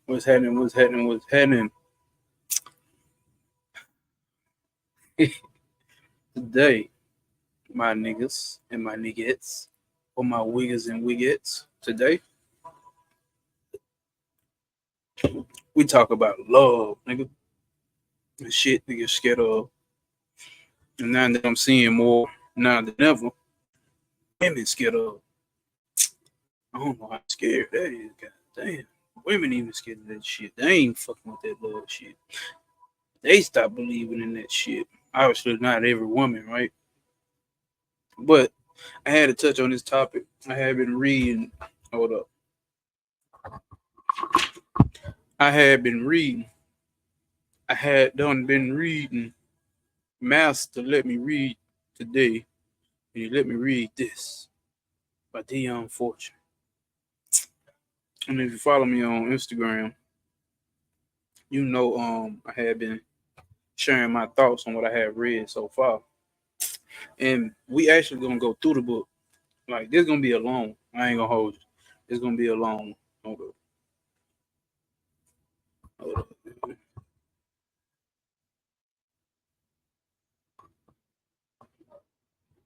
What's happening? What's happening? What's happening? Today, my niggas and my niggettes, or my wiggers and wiggettes, today, we talk about love, nigga. The shit niggas scared of. And now that I'm seeing more now than ever, women scared of. I don't know how scared that is, god damn. Women even scared of that shit. They ain't fucking with that love shit. They stop believing in that shit. Obviously, not every woman, right? But I had to touch on this topic. I have been reading. Hold up. I had been reading. I had done been reading. Master let me read today. And he let me read this by Dion Fortune. And if you follow me on Instagram, you know I had been sharing my thoughts on what I have read so far. And we actually gonna go through the book. Like this gonna be a long. I ain't gonna hold you. It's gonna be a long. Hold up. Hold up.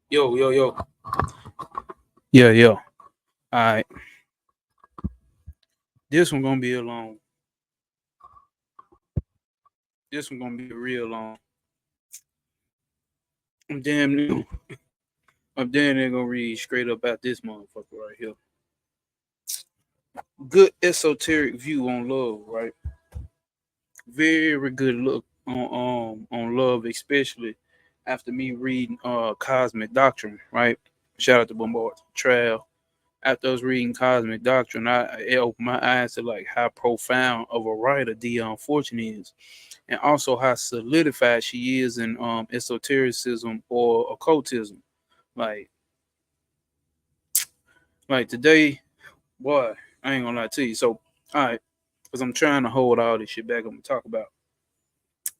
Yo, yo, yo. Yeah, yeah. Alright. This one gonna be a long. This one gonna be real long. I'm damn new. I'm damn near gonna read straight up at this motherfucker right here. Good esoteric view on love, right? Very good look on love, especially after me reading Cosmic Doctrine, right? Shout out to Bombard Trail. After I was reading Cosmic Doctrine, it opened my eyes to like how profound of a writer Dion Fortune is, and also how solidified she is in esotericism or occultism. Like like today, boy, I ain't gonna lie to you. So, all right, because I'm trying to hold all this shit back. I'm gonna talk about.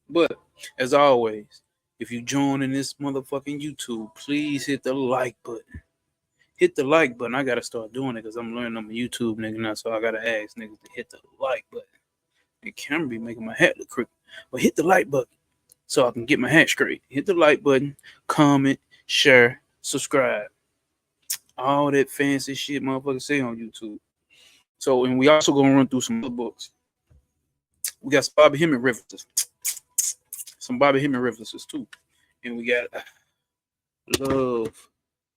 But as always, if you join in this motherfucking YouTube, please hit the like button. Hit the like button. I gotta start doing it because I'm learning I'm a YouTube nigga now, so I gotta ask niggas to hit the like button. The camera be making my hat look crooked, but hit the like button so I can get my hat straight. Hit the like button, comment, share, subscribe. All that fancy shit motherfuckers say on YouTube. So, and we also gonna run through some other books. We got some Bobby Hemming references, too, and we got love.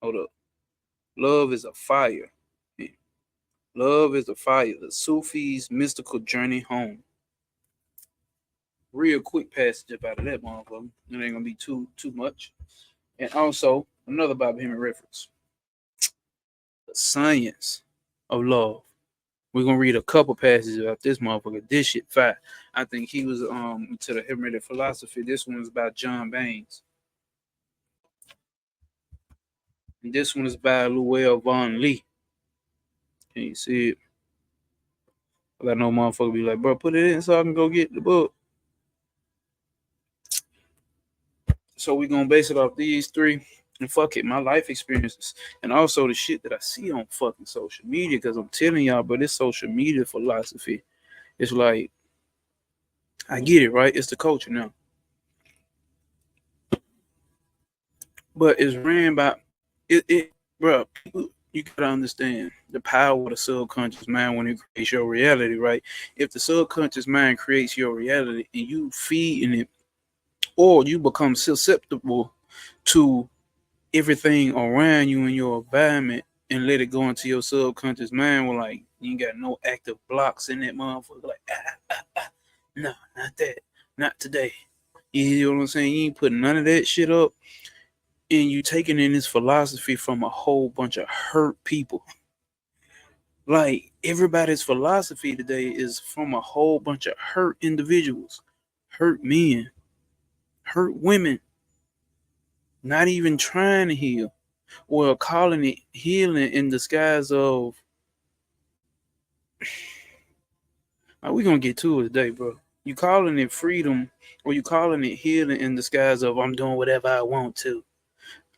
Hold up, love is a fire. Yeah. Love is a fire. The Sufi's mystical journey home. Real quick passage about that motherfucker. It ain't gonna be too much. And also another Bobby Hemming reference, the science of love. We're gonna read a couple passages about this motherfucker. This shit fat. I think he was to the Hermetic philosophy. This one is about John Baines. And this one is by Llewellyn Von Lee. Can you see it? I got no motherfucker be like, bro, put it in so I can go get the book. So we gonna base it off these three. And fuck it, my life experiences. And also the shit that I see on fucking social media. Cause I'm telling y'all, but this social media philosophy. It's like, I get it, right? It's the culture now. But it's ran by bro, people, you gotta understand the power of the subconscious mind when it creates your reality, right? If the subconscious mind creates your reality and you feed in it, or you become susceptible to everything around you in your environment and let it go into your subconscious mind, well, like you ain't got no active blocks in that motherfucker, like no, not that, not today. You know what I'm saying? You ain't putting none of that shit up, and you taking in this philosophy from a whole bunch of hurt people. Like everybody's philosophy today is from a whole bunch of hurt individuals, hurt men, hurt women, not even trying to heal, or calling it healing in disguise of. Like, we gonna get to it today, bro. You calling it freedom, or you calling it healing in disguise of I'm doing whatever I want to.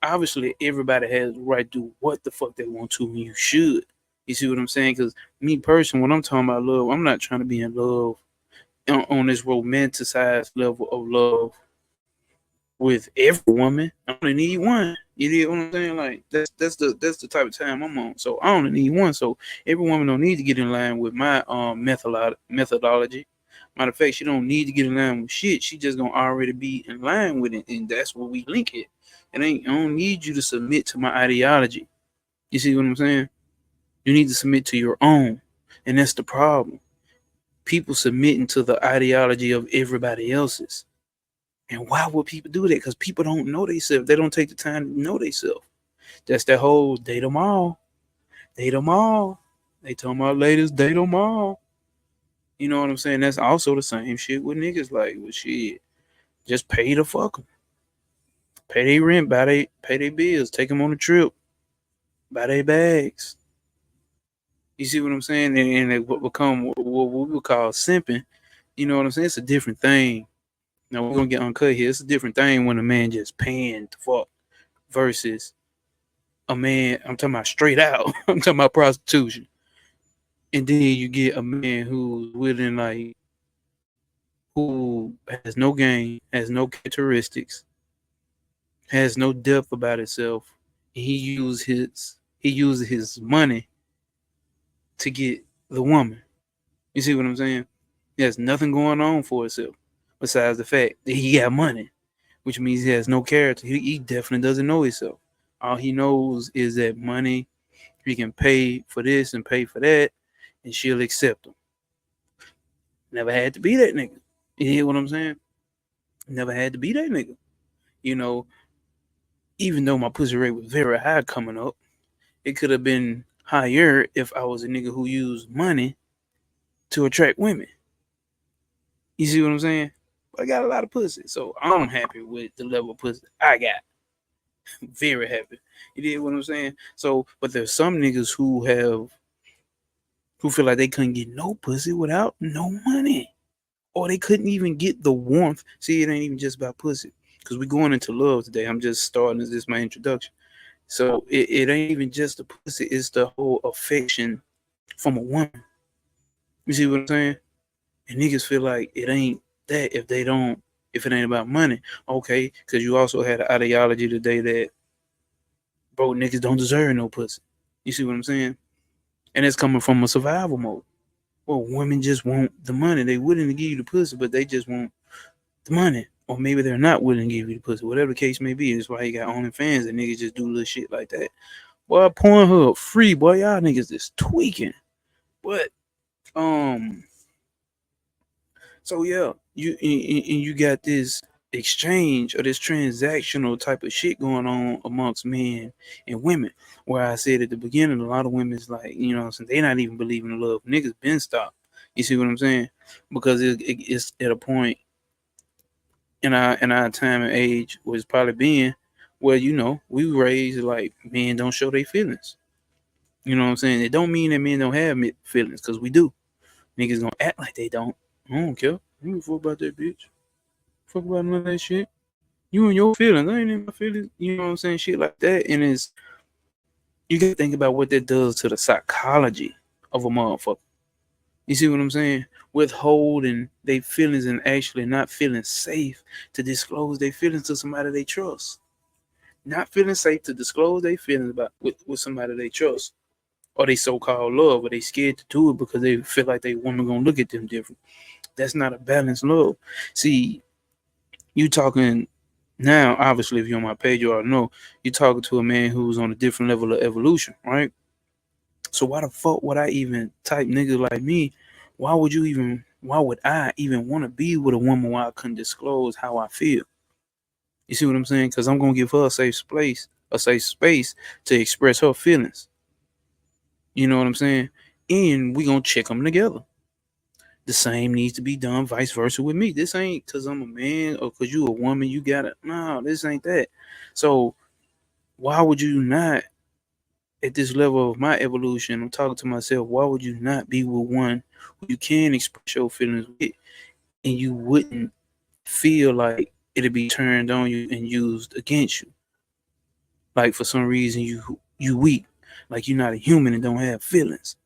Obviously, everybody has the right to do what the fuck they want to, and you should. You see what I'm saying? Because me personally, when I'm talking about love, I'm not trying to be in love on this romanticized level of love with every woman. I only need one. You get what I'm saying? Like that's the type of time I'm on. So I only need one. So every woman don't need to get in line with my methodology. Matter of fact, she don't need to get in line with shit. She just gonna already be in line with it, and that's what we link it. It ain't. I don't need you to submit to my ideology. You see what I'm saying? You need to submit to your own, and that's the problem. People submitting to the ideology of everybody else's. And why would people do that? Because people don't know themselves. They don't take the time to know themselves. That's that whole date them all. Date them all. They talking about ladies, date them all. You know what I'm saying? That's also the same shit with niggas. Like, well, shit, just pay the fuck them. Pay their rent, pay their bills, take them on a trip, buy their bags. You see what I'm saying? And it become what we would call simping. You know what I'm saying? It's a different thing. Now we're gonna get uncut here. It's a different thing when a man just paying to fuck versus a man. I'm talking about straight out. I'm talking about prostitution. And then you get a man who's willing, like, who has no game, has no characteristics, has no depth about himself. And he uses his money to get the woman. You see what I'm saying? He has nothing going on for himself besides the fact that he got money, which means he has no character. He definitely doesn't know himself. All he knows is that money, he can pay for this and pay for that, and she'll accept him. Never had to be that nigga. You hear what I'm saying? Never had to be that nigga. You know, even though my pussy rate was very high coming up, it could have been higher if I was a nigga who used money to attract women. You see what I'm saying? But I got a lot of pussy, so I'm happy with the level of pussy I got. Very happy. You did what I'm saying? So, but there's some niggas who feel like they couldn't get no pussy without no money. Or they couldn't even get the warmth. See, it ain't even just about pussy. Because we're going into love today. I'm just starting as this my introduction. So it ain't even just the pussy, it's the whole affection from a woman. You see what I'm saying? And niggas feel like it ain't that if it ain't about money. Okay, because you also had an ideology today that bro niggas don't deserve no pussy. You see what I'm saying? And it's coming from a survival mode. Well, women just want the money. They willing to give you the pussy, but they just want the money. Or maybe they're not willing to give you the pussy. Whatever the case may be. That's why you got OnlyFans and niggas just do little shit like that. Boy, Pornhub free, boy. Y'all niggas just tweaking. But um, so yeah, you got this exchange or this transactional type of shit going on amongst men and women. Where I said at the beginning, a lot of women's like, they not even believing in love. Niggas been stopped. You see what I'm saying? Because it's at a point in our time and age was probably being where we raised like men don't show their feelings. You know what I'm saying? It don't mean that men don't have feelings, because we do. Niggas gonna act like they don't. I don't care. You don't fuck about that bitch. Fuck about none of that shit. You and your feelings. I ain't in my feelings. You know what I'm saying? Shit like that. And you gotta think about what that does to the psychology of a motherfucker. You see what I'm saying? Withholding their feelings and actually not feeling safe to disclose their feelings to somebody they trust. Not feeling safe to disclose their feelings with somebody they trust. Or they so-called love, or they scared to do it because they feel like they woman gonna look at them different. That's not a balanced love. See, you talking now, obviously, if you're on my page, you already know you're talking to a man who's on a different level of evolution, right? So why the fuck would I even type nigga like me? Why would I even want to be with a woman where I couldn't disclose how I feel? You see what I'm saying? Because I'm gonna give her a safe space to express her feelings. You know what I'm saying? And we gonna check them together. The same needs to be done vice versa with me. This ain't because I'm a man or because you a woman, you gotta. No, this ain't that. So why would you not, at this level of my evolution, I'm talking to myself, why would you not be with one who you can express your feelings with and you wouldn't feel like it'd be turned on you and used against you? Like for some reason you weak. like you're not a human and don't have feelings.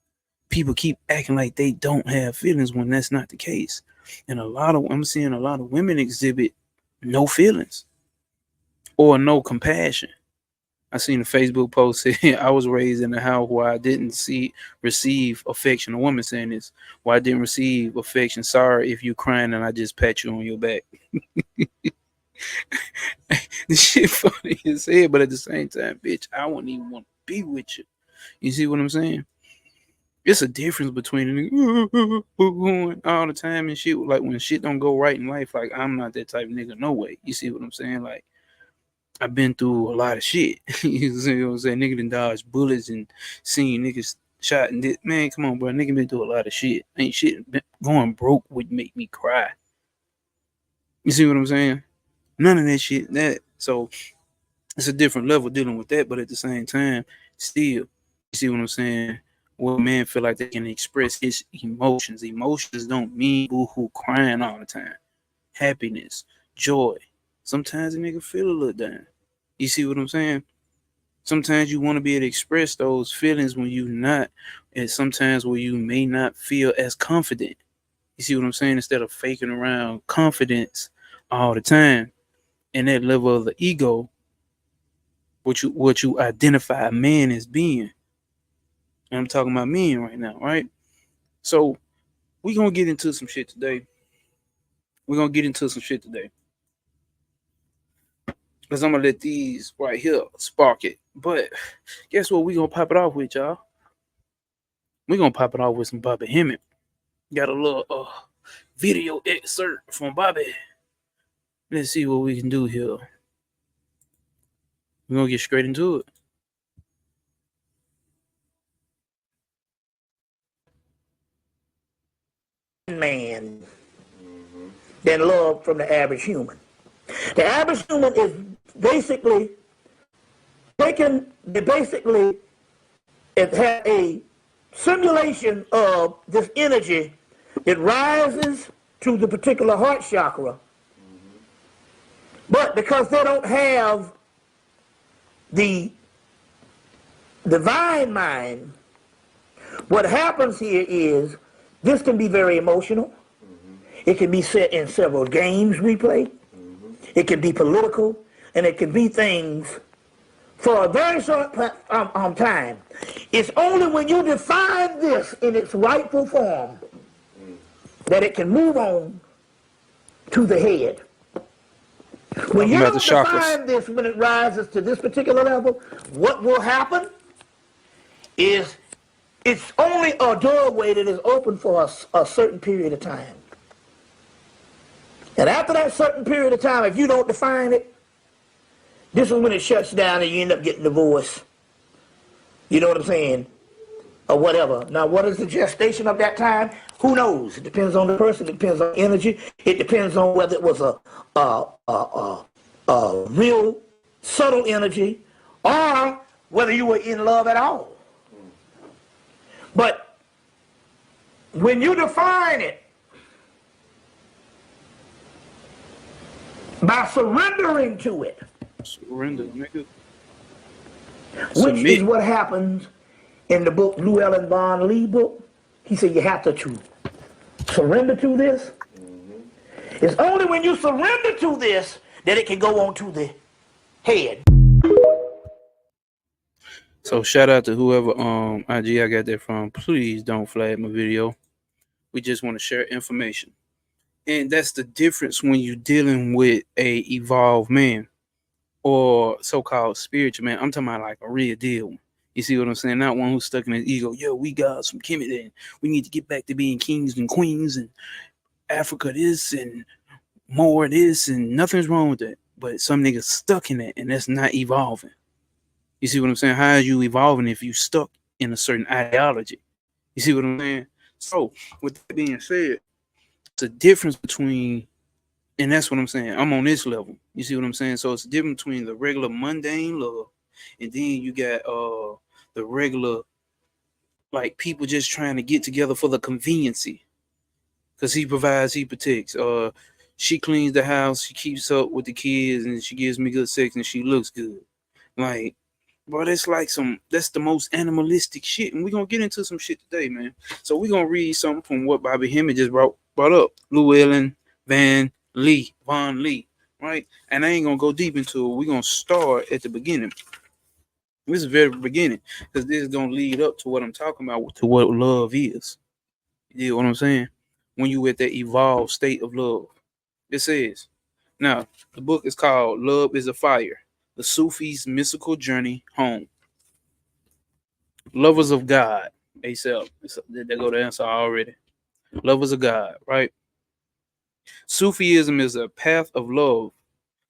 People keep acting like they don't have feelings when that's not the case. And I'm seeing a lot of women exhibit no feelings or no compassion. I seen a Facebook post saying I was raised in a house where I didn't receive affection. A woman saying this, where I didn't receive affection. Sorry if you crying and I just pat you on your back. This shit funny as hell, but at the same time, bitch, I wouldn't even want to be with you. You see what I'm saying? It's a difference between a nigga all the time and shit. Like when shit don't go right in life, like I'm not that type of nigga, no way. You see what I'm saying? Like I've been through a lot of shit. You see what I'm saying? Nigga done dodged bullets and seen niggas shot and man, come on, bro. Nigga been through a lot of shit. Ain't shit going broke would make me cry. You see what I'm saying? None of that shit. So it's a different level dealing with that, but at the same time, still, you see what I'm saying? Well, men feel like they can express his emotions. Emotions don't mean boo-hoo crying all the time. Happiness, joy. Sometimes a nigga feel a little down. You see what I'm saying? Sometimes you want to be able to express those feelings when you not, and sometimes where you may not feel as confident. You see what I'm saying? Instead of faking around confidence all the time, and that level of the ego, what you identify a man as being. And I'm talking about men right now, right? So we're gonna get into some shit today. Because I'm gonna let these right here spark it. But guess what? We're gonna pop it off with, y'all. We're gonna pop it off with some Bobby Hemmett. Got a little video excerpt from Bobby. Let's see what we can do here. We're gonna get straight into it. Man than love from the average human. The average human is basically it has a simulation of this energy. It rises to the particular heart chakra, but because they don't have the divine mind, what happens here is this can be very emotional. It can be set in several games we play. It can be political, and it can be things for a very short time. It's only when you define this in its rightful form that it can move on to the head. When you don't define this, when it rises to this particular level, what will happen is it's only a doorway that is open for a certain period of time. And after that certain period of time, if you don't define it, this is when it shuts down and you end up getting divorced. You know what I'm saying? Or whatever. Now, what is the gestation of that time? Who knows? It depends on the person. It depends on energy. It depends on whether it was a real subtle energy or whether you were in love at all. But when you define it by surrendering to it, nigga. Which is what happens in the book Llewellyn Von Lee book. He said you have to surrender to this. It's only when you surrender to this that it can go on to the head. So shout out to whoever IG I got that from. Please don't flag my video. We just want to share information. And that's the difference when you're dealing with a evolved man or so-called spiritual man. I'm talking about like a real deal. You see what I'm saying? Not one who's stuck in his ego. Yo, we got some Kemet and we need to get back to being kings and queens and Africa this and more this and nothing's wrong with that. But some niggas stuck in that and that's not evolving. You see what I'm saying? How are you evolving if you stuck in a certain ideology? You see what I'm saying? So with that being said, it's a difference between, and that's what I'm saying. I'm on this level. You see what I'm saying? So it's a difference between the regular mundane love, and then you got the regular, like people just trying to get together for the conveniency. Cause he provides, he protects. She cleans the house, she keeps up with the kids, and she gives me good sex, and she looks good. Like Bro, that's the most animalistic shit. And we're gonna get into some shit today, man. So we're gonna read something from what Bobby Hemmett just brought up. Llewellyn Von Lee, right? And I ain't gonna go deep into it. We're gonna start at the beginning. This is the very beginning, because this is gonna lead up to what I'm talking about, to what love is. You know what I'm saying? When you at that evolved state of love. It says, now, the book is called Love is a Fire, the Sufi's Mystical Journey Home. Lovers of God. ASAP. They go to answer already. Lovers of God, right? Sufism is a path of love.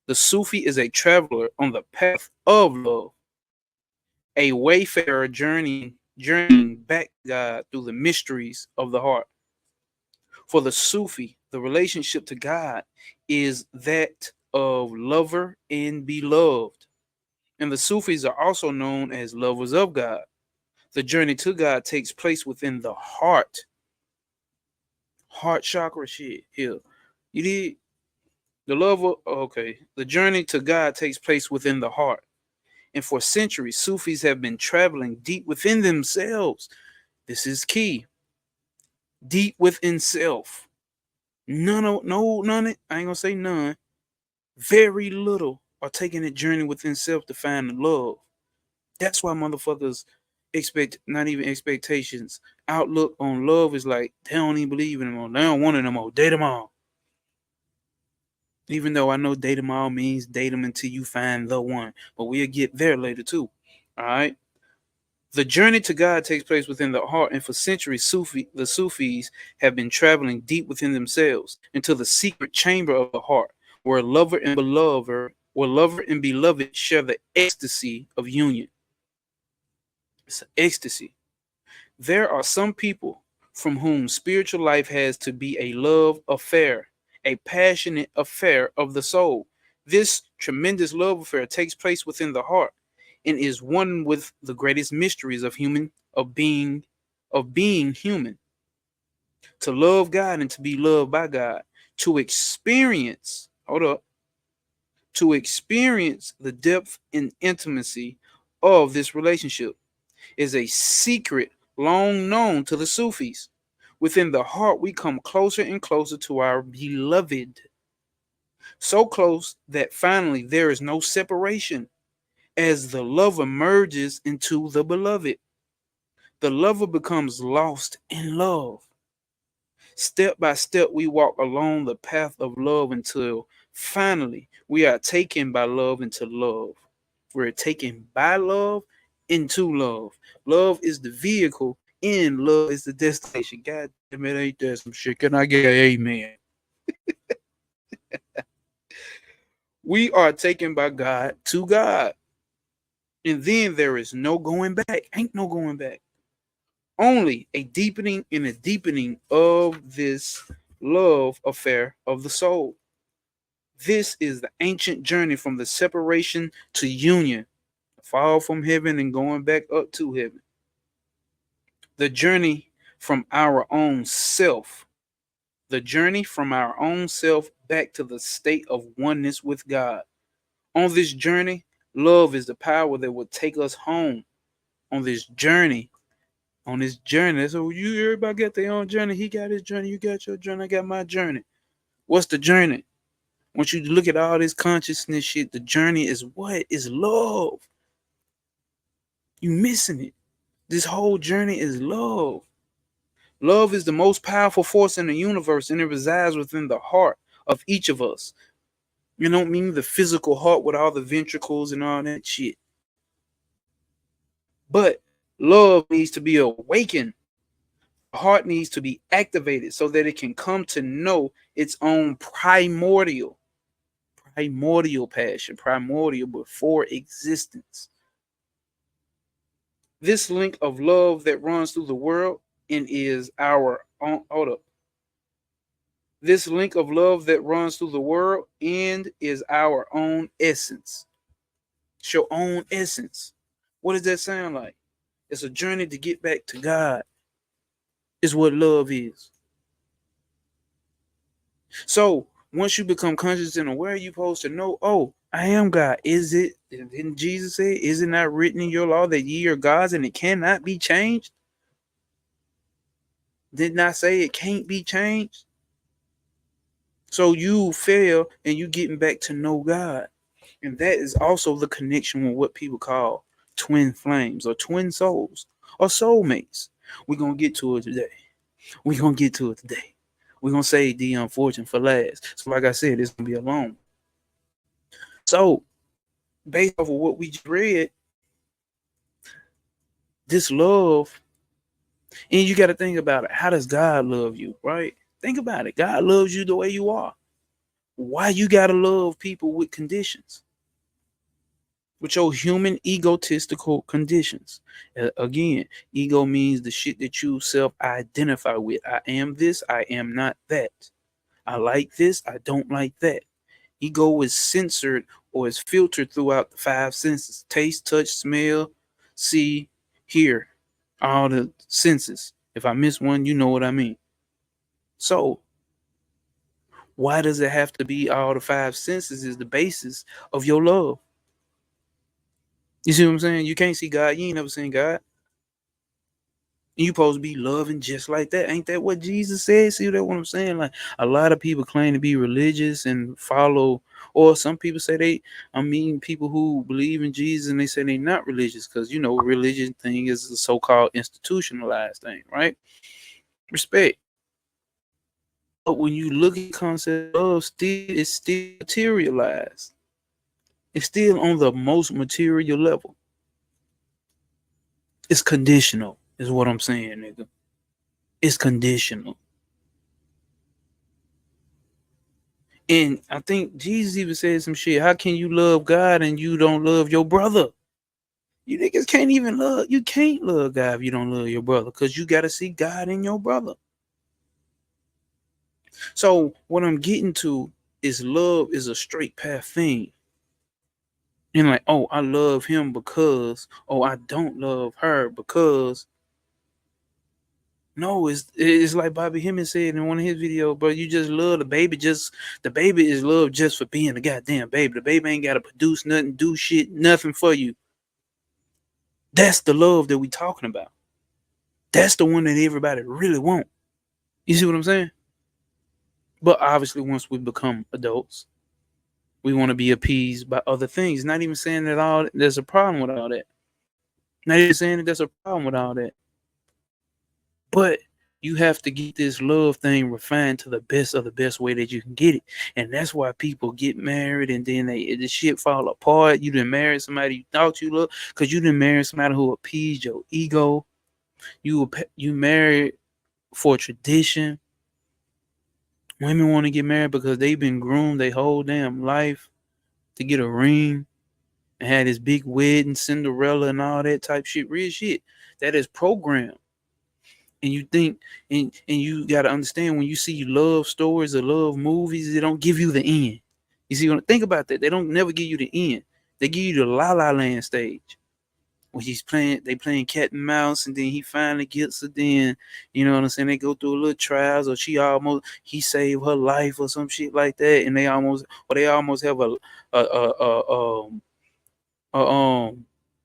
The Sufi is a traveler on the path of love, a wayfarer journeying back to God through the mysteries of the heart. For the Sufi, the relationship to God is that of lover and beloved. And the Sufis are also known as lovers of God. The journey to God takes place within the heart chakra shit here. You did the love of, okay. The journey to God takes place within the heart. And for centuries, Sufis have been traveling deep within themselves. This is key. Deep within self. None, I ain't gonna say none. Very little are taking a journey within self to find the love. That's why motherfuckers expect, not even expectations, outlook on love is like they don't even believe in them more. They don't want it no more. Date them all. Even though I know date them all means date them until you find the one. But we'll get there later too. All right. The journey to God takes place within the heart, and for centuries, the Sufis have been traveling deep within themselves into the secret chamber of the heart, where lover and beloved share the ecstasy of union. It's ecstasy. There are some people from whom spiritual life has to be a love affair, a passionate affair of the soul. This tremendous love affair takes place within the heart and is one with the greatest mysteries of being human. To love God and to be loved by God, to experience, hold up, to experience the depth and intimacy of this relationship is a secret long known to the Sufis. Within the heart, we come closer and closer to our beloved. So close that finally there is no separation as the lover merges into the beloved. The lover becomes lost in love. Step by step, we walk along the path of love until finally we are taken by love into love. We're taken by love into love. Love is the vehicle, and love is the destination. God damn it, ain't that some shit? Can I get an amen? We are taken by God to God. And then there is no going back. Ain't no going back. Only a deepening and a deepening of this love affair of the soul. This is the ancient journey from the separation to union, fall from heaven and going back up to heaven. The journey from our own self, the journey from our own self back to the state of oneness with God. On this journey, love is the power that will take us home. On this journey, so you everybody got their own journey. He got his journey, you got your journey, I got my journey. What's the journey? Once you look at all this consciousness shit, the journey is what? Is love. You missing it. This whole journey is love. Love is the most powerful force in the universe, and it resides within the heart of each of us. You don't mean the physical heart with all the ventricles and all that shit. But love needs to be awakened. The heart needs to be activated so that it can come to know its own primordial passion, primordial before existence. This link of love that runs through the world and is our own, hold up. This link of love that runs through the world and is our own essence. It's your own essence. What does that sound like? It's a journey to get back to God, is what love is. So once you become conscious and aware, you're supposed to know, oh, I am God. Is it? Didn't Jesus say, is it not written in your law that ye are gods and it cannot be changed? Did not say it can't be changed? So you fail and you getting back to know God. And that is also the connection with what people call twin flames or twin souls or soulmates. We're going to get to it today. We're going to get to it today. We're going to say the unfortunate for last. So like I said, it's going to be a long. So based off of what we just read, this love, and you got to think about it. How does God love you, right? Think about it. God loves you the way you are. Why you got to love people with conditions? With your human egotistical conditions. Again, ego means the shit that you self-identify with. I am this, I am not that. I like this, I don't like that. Ego is censored or is filtered throughout the five senses: taste, touch, smell, see, hear. All the senses. If I miss one, you know what I mean. So, why does it have to be all the five senses is the basis of your love? You see what I'm saying? You can't see God. You ain't never seen God. You supposed to be loving just like that. Ain't that what Jesus said? See that what I'm saying? Like a lot of people claim to be religious and follow, or some people say they, I mean, people who believe in Jesus and they say they're not religious because, you know, religion thing is a so-called institutionalized thing, right? Respect. But when you look at the concept of still, it's still materialized. It's still on the most material level. It's conditional, is what I'm saying, nigga. It's conditional. And I think Jesus even said some shit. How can you love God and you don't love your brother? You niggas can't even love. You can't love God if you don't love your brother, because you got to see God in your brother. So what I'm getting to is love is a straight path thing. And like, oh, I love him because, oh, I don't love her because. No, it's like Bobby Hemming said in one of his videos, bro. You just love the baby. Just the baby is loved just for being a goddamn baby. The baby ain't got to produce nothing, do shit, nothing for you. That's the love that we talking about. That's the one that everybody really want. You see what I'm saying? But obviously, once we become adults, we want to be appeased by other things. Not even saying that all there's a problem with all that. Not even saying that there's a problem with all that. But you have to get this love thing refined to the best of the best way that you can get it. And that's why people get married and then the shit fall apart. You didn't marry somebody you thought you loved because you didn't marry somebody who appeased your ego. You married for tradition. Women want to get married because they've been groomed their whole damn life to get a ring and had this big wedding, Cinderella and all that type shit. Real shit. That is programmed. And you think, and you got to understand, when you see love stories or love movies, they don't give you the end. You see, when think about that, they don't never give you the end. They give you the La La Land stage when they playing cat and mouse, and then he finally gets it. Then you know what I'm saying. They go through a little trials, or he saved her life or some shit like that, and they almost have a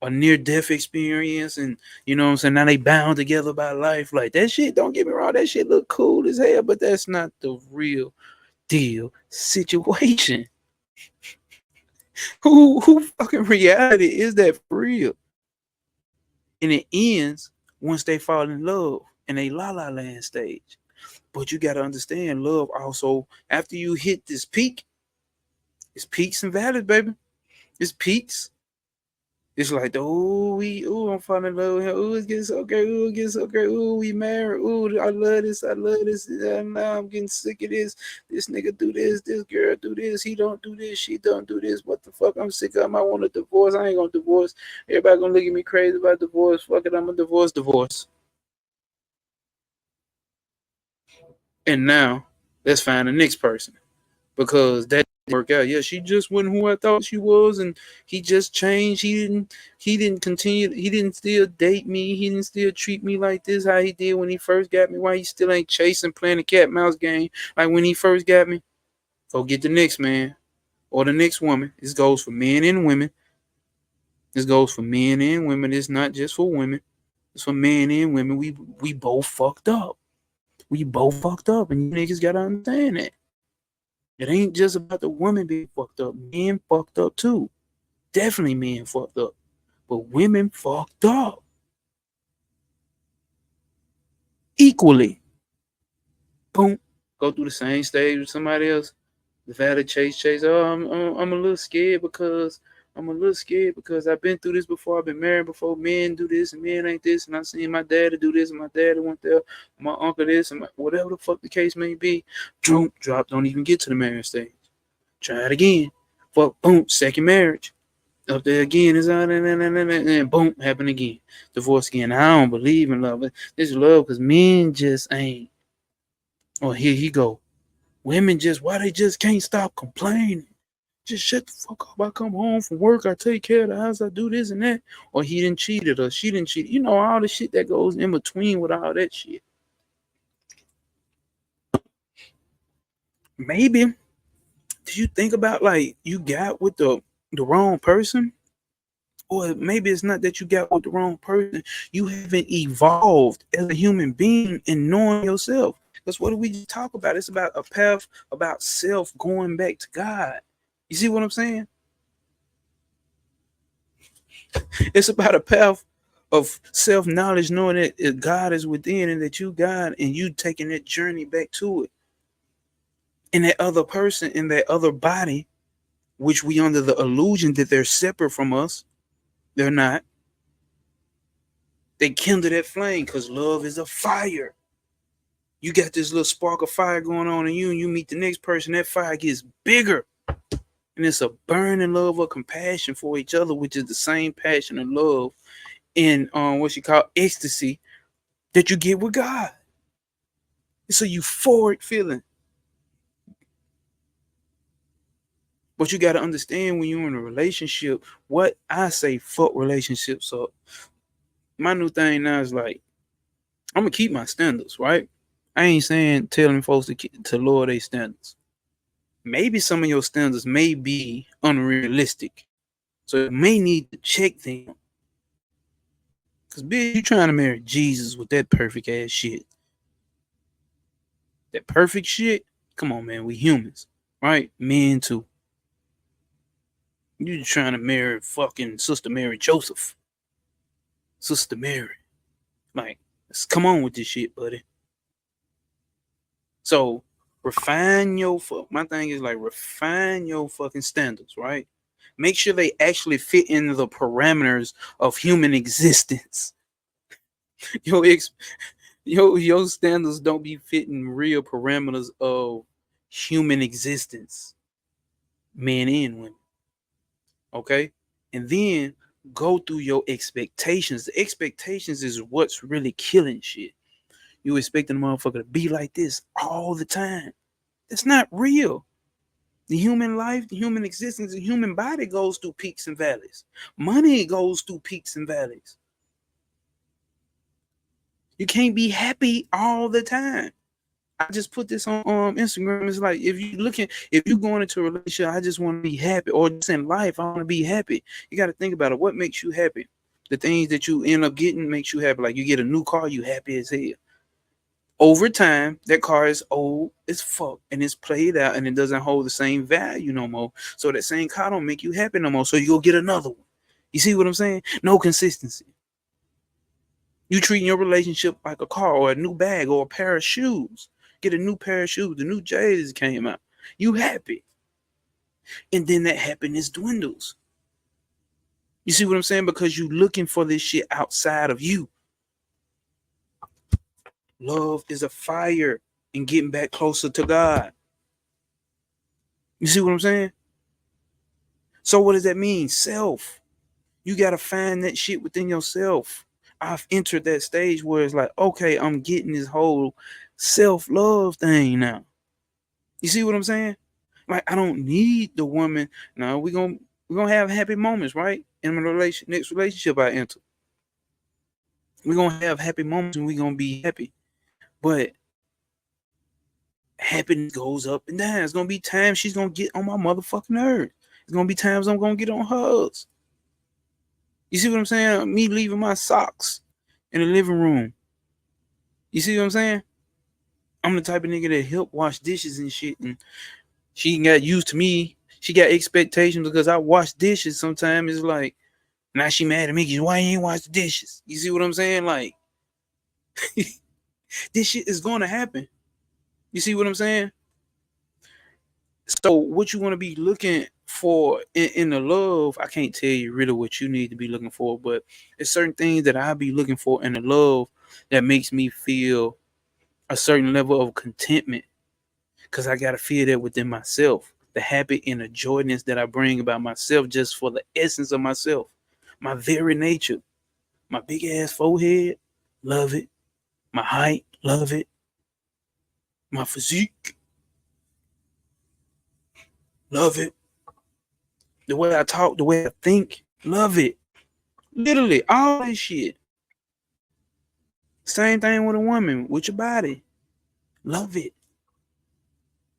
a near death experience, and you know what I'm saying. Now they bound together by life, like that shit. Don't get me wrong, that shit look cool as hell, but that's not the real deal situation. Who fucking reality is that for real? And it ends once they fall in love in a La La Land stage. But you got to understand, love also, after you hit this peak, it's peaks and valleys, baby. It's peaks. It's like, I'm falling in love with him. Ooh, it's getting so great. Ooh, it gets so great. Ooh, we married. Ooh, I love this. I love this. And now I'm getting sick of this. This nigga do this. This girl do this. He don't do this. She don't do this. What the fuck? I'm sick of him. I want a divorce. I ain't gonna divorce. Everybody gonna look at me crazy about divorce. Fuck it. I'm a divorce. And now, let's find the next person. Because that didn't work out. Yeah, she just wasn't who I thought she was, and he just changed. He didn't continue. He didn't still date me. He didn't still treat me like this how he did when he first got me. Why he still ain't chasing, playing the cat mouse game like when he first got me? Go get the next man, or the next woman. This goes for men and women. This goes for men and women. It's not just for women. It's for men and women. We both fucked up. We both fucked up, and you niggas gotta understand that. It ain't just about the woman being fucked up. Men fucked up too. Definitely men fucked up. But women fucked up equally. Boom. Go through the same stage with somebody else. The valor chase. Oh, I'm a little scared because I've been through this before. I've been married before. Men do this and men ain't this. And I seen my daddy do this and my daddy went there. My uncle this and whatever the fuck the case may be. Drop. Don't even get to the marriage stage. Try it again. Fuck. Boom. Second marriage. Up there again. It's on and boom. Happen again. Divorce again. I don't believe in love. This is love because men just ain't. Oh, here he go. Women just, why they just can't stop complaining? Just shut the fuck up. I come home from work, I take care of the house, I do this and that. Or he didn't cheated or she didn't cheat. You know, all the shit that goes in between with all that shit. Maybe, did you think about like you got with the wrong person? Or maybe it's not that you got with the wrong person. You haven't evolved as a human being in knowing yourself. Because what do we just talk about? It's about a path about self going back to God. You see what I'm saying? It's about a path of self knowledge, knowing that God is within and that you God and you taking that journey back to it. And that other person in that other body, which we under the illusion that they're separate from us, they're not. They kindle that flame because love is a fire. You got this little spark of fire going on in you, and you meet the next person, that fire gets bigger. And it's a burning love or compassion for each other, which is the same passion and love in what you call ecstasy that you get with God. It's a euphoric feeling. But you got to understand when you're in a relationship, what I say, fuck relationships up. My new thing now is like, I'm going to keep my standards, right? I ain't saying telling folks to lower their standards. Maybe some of your standards may be unrealistic. So you may need to check them. Because, bitch, you trying to marry Jesus with that perfect ass shit. That perfect shit? Come on, man. We humans, right? Men, too. You trying to marry fucking Sister Mary Joseph. Sister Mary. Like, let's come on with this shit, buddy. So, my thing is like, refine your fucking standards, right? Make sure they actually fit in the parameters of human existence. Your standards don't be fitting real parameters of human existence, men and women. Okay? And then go through your expectations. The expectations is what's really killing shit. You expecting a motherfucker to be like this all the time. That's not real. The human life, the human existence, the human body goes through peaks and valleys. Money goes through peaks and valleys. You can't be happy all the time. I just put this on Instagram. It's like if you going into a relationship, I just want to be happy, or just in life, I want to be happy. You got to think about it. What makes you happy? The things that you end up getting makes you happy. Like you get a new car, you happy as hell. Over time, that car is old as fuck and it's played out and it doesn't hold the same value no more. So that same car don't make you happy no more. So you go get another one. You see what I'm saying? No consistency. You treating your relationship like a car or a new bag or a pair of shoes. Get a new pair of shoes. The new J's came out. You happy. And then that happiness dwindles. You see what I'm saying? Because you looking for this shit outside of you. Love is a fire and getting back closer to God. You see what I'm saying? So what does that mean? Self. You got to find that shit within yourself. I've entered that stage where it's like, okay, I'm getting this whole self-love thing now. You see what I'm saying? Like, I don't need the woman. No, we're gonna have happy moments, right? In the next relationship I enter. We're gonna have happy moments and we're gonna be happy. But Happiness goes up and down. It's gonna be times she's gonna get on my motherfucking nerves. It's gonna be times I'm gonna get on hers. You see what I'm saying? Me leaving my socks in the living room. You see what I'm saying? I'm the type of nigga that help wash dishes and shit, and she got used to me. She got expectations because I wash dishes. Sometimes it's like now she mad at me because why you ain't wash the dishes? You see what I'm saying? Like this shit is gonna happen. You see what I'm saying? So what you want to be looking for in the love, I can't tell you really what you need to be looking for, but it's certain things that I be looking for in the love that makes me feel a certain level of contentment because I gotta feel that within myself. The happy and the joyness that I bring about myself just for the essence of myself, my very nature, my big ass forehead, love it. My height, love it. My physique, love it. The way I talk, the way I think, love it. Literally, all that shit. Same thing with a woman, with your body. Love it.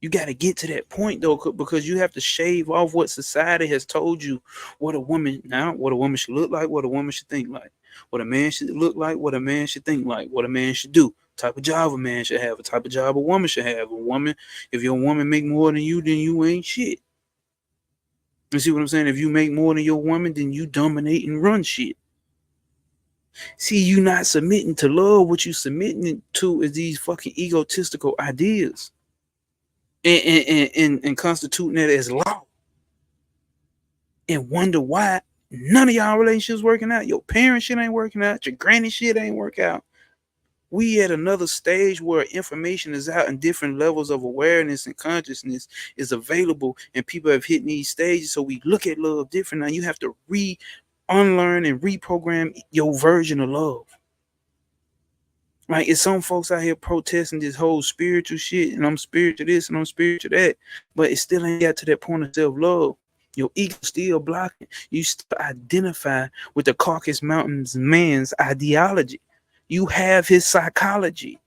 You got to get to that point though, because you have to shave off what society has told you what a woman should look like, what a woman should think like, what a man should look like, what a man should think like, what a man should do, type of job a man should have, a type of job a woman should have. A woman, if your woman make more than you, then you ain't shit. You see what I'm saying? If you make more than your woman, then you dominate and run shit. See, you not submitting to love. What you submitting to is these fucking egotistical ideas and constituting it as law. And wonder why none of y'all relationships working out. Your parents shit ain't working out. Your granny shit ain't work out. We at another stage where information is out and different levels of awareness and consciousness is available, and people have hit these stages. So we look at love different. Now you have to unlearn and reprogram your version of love. Like, it's some folks out here protesting this whole spiritual shit, and I'm spiritual this and I'm spiritual that, but it still ain't got to that point of self-love. Your ego still blocking. You still identify with the Caucasus Mountains man's ideology. You have his psychology.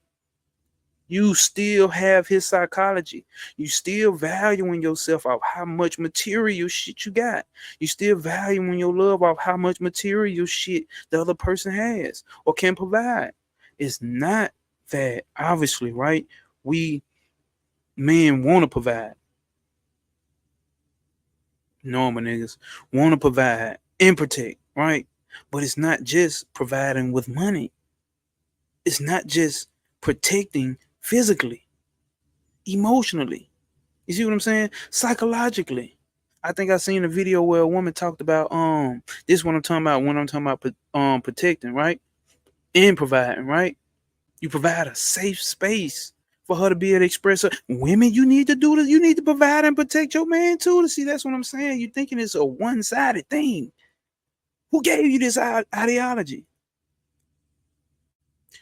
You still have his psychology. You still valuing yourself off how much material shit you got. You still valuing your love off how much material shit the other person has or can provide. It's not that, obviously, right? We men want to provide. Normal niggas want to provide and protect, right? But it's not just providing with money. It's not just protecting physically, emotionally. You see what I'm saying? Psychologically. I think I seen a video where a woman talked about this is what I'm talking about when I'm talking about protecting, right? And providing, right? You provide a safe space for her to be able to express her. Women, you need to do this. You need to provide and protect your man too. To see, that's what I'm saying. You're thinking it's a one-sided thing. Who gave you this ideology?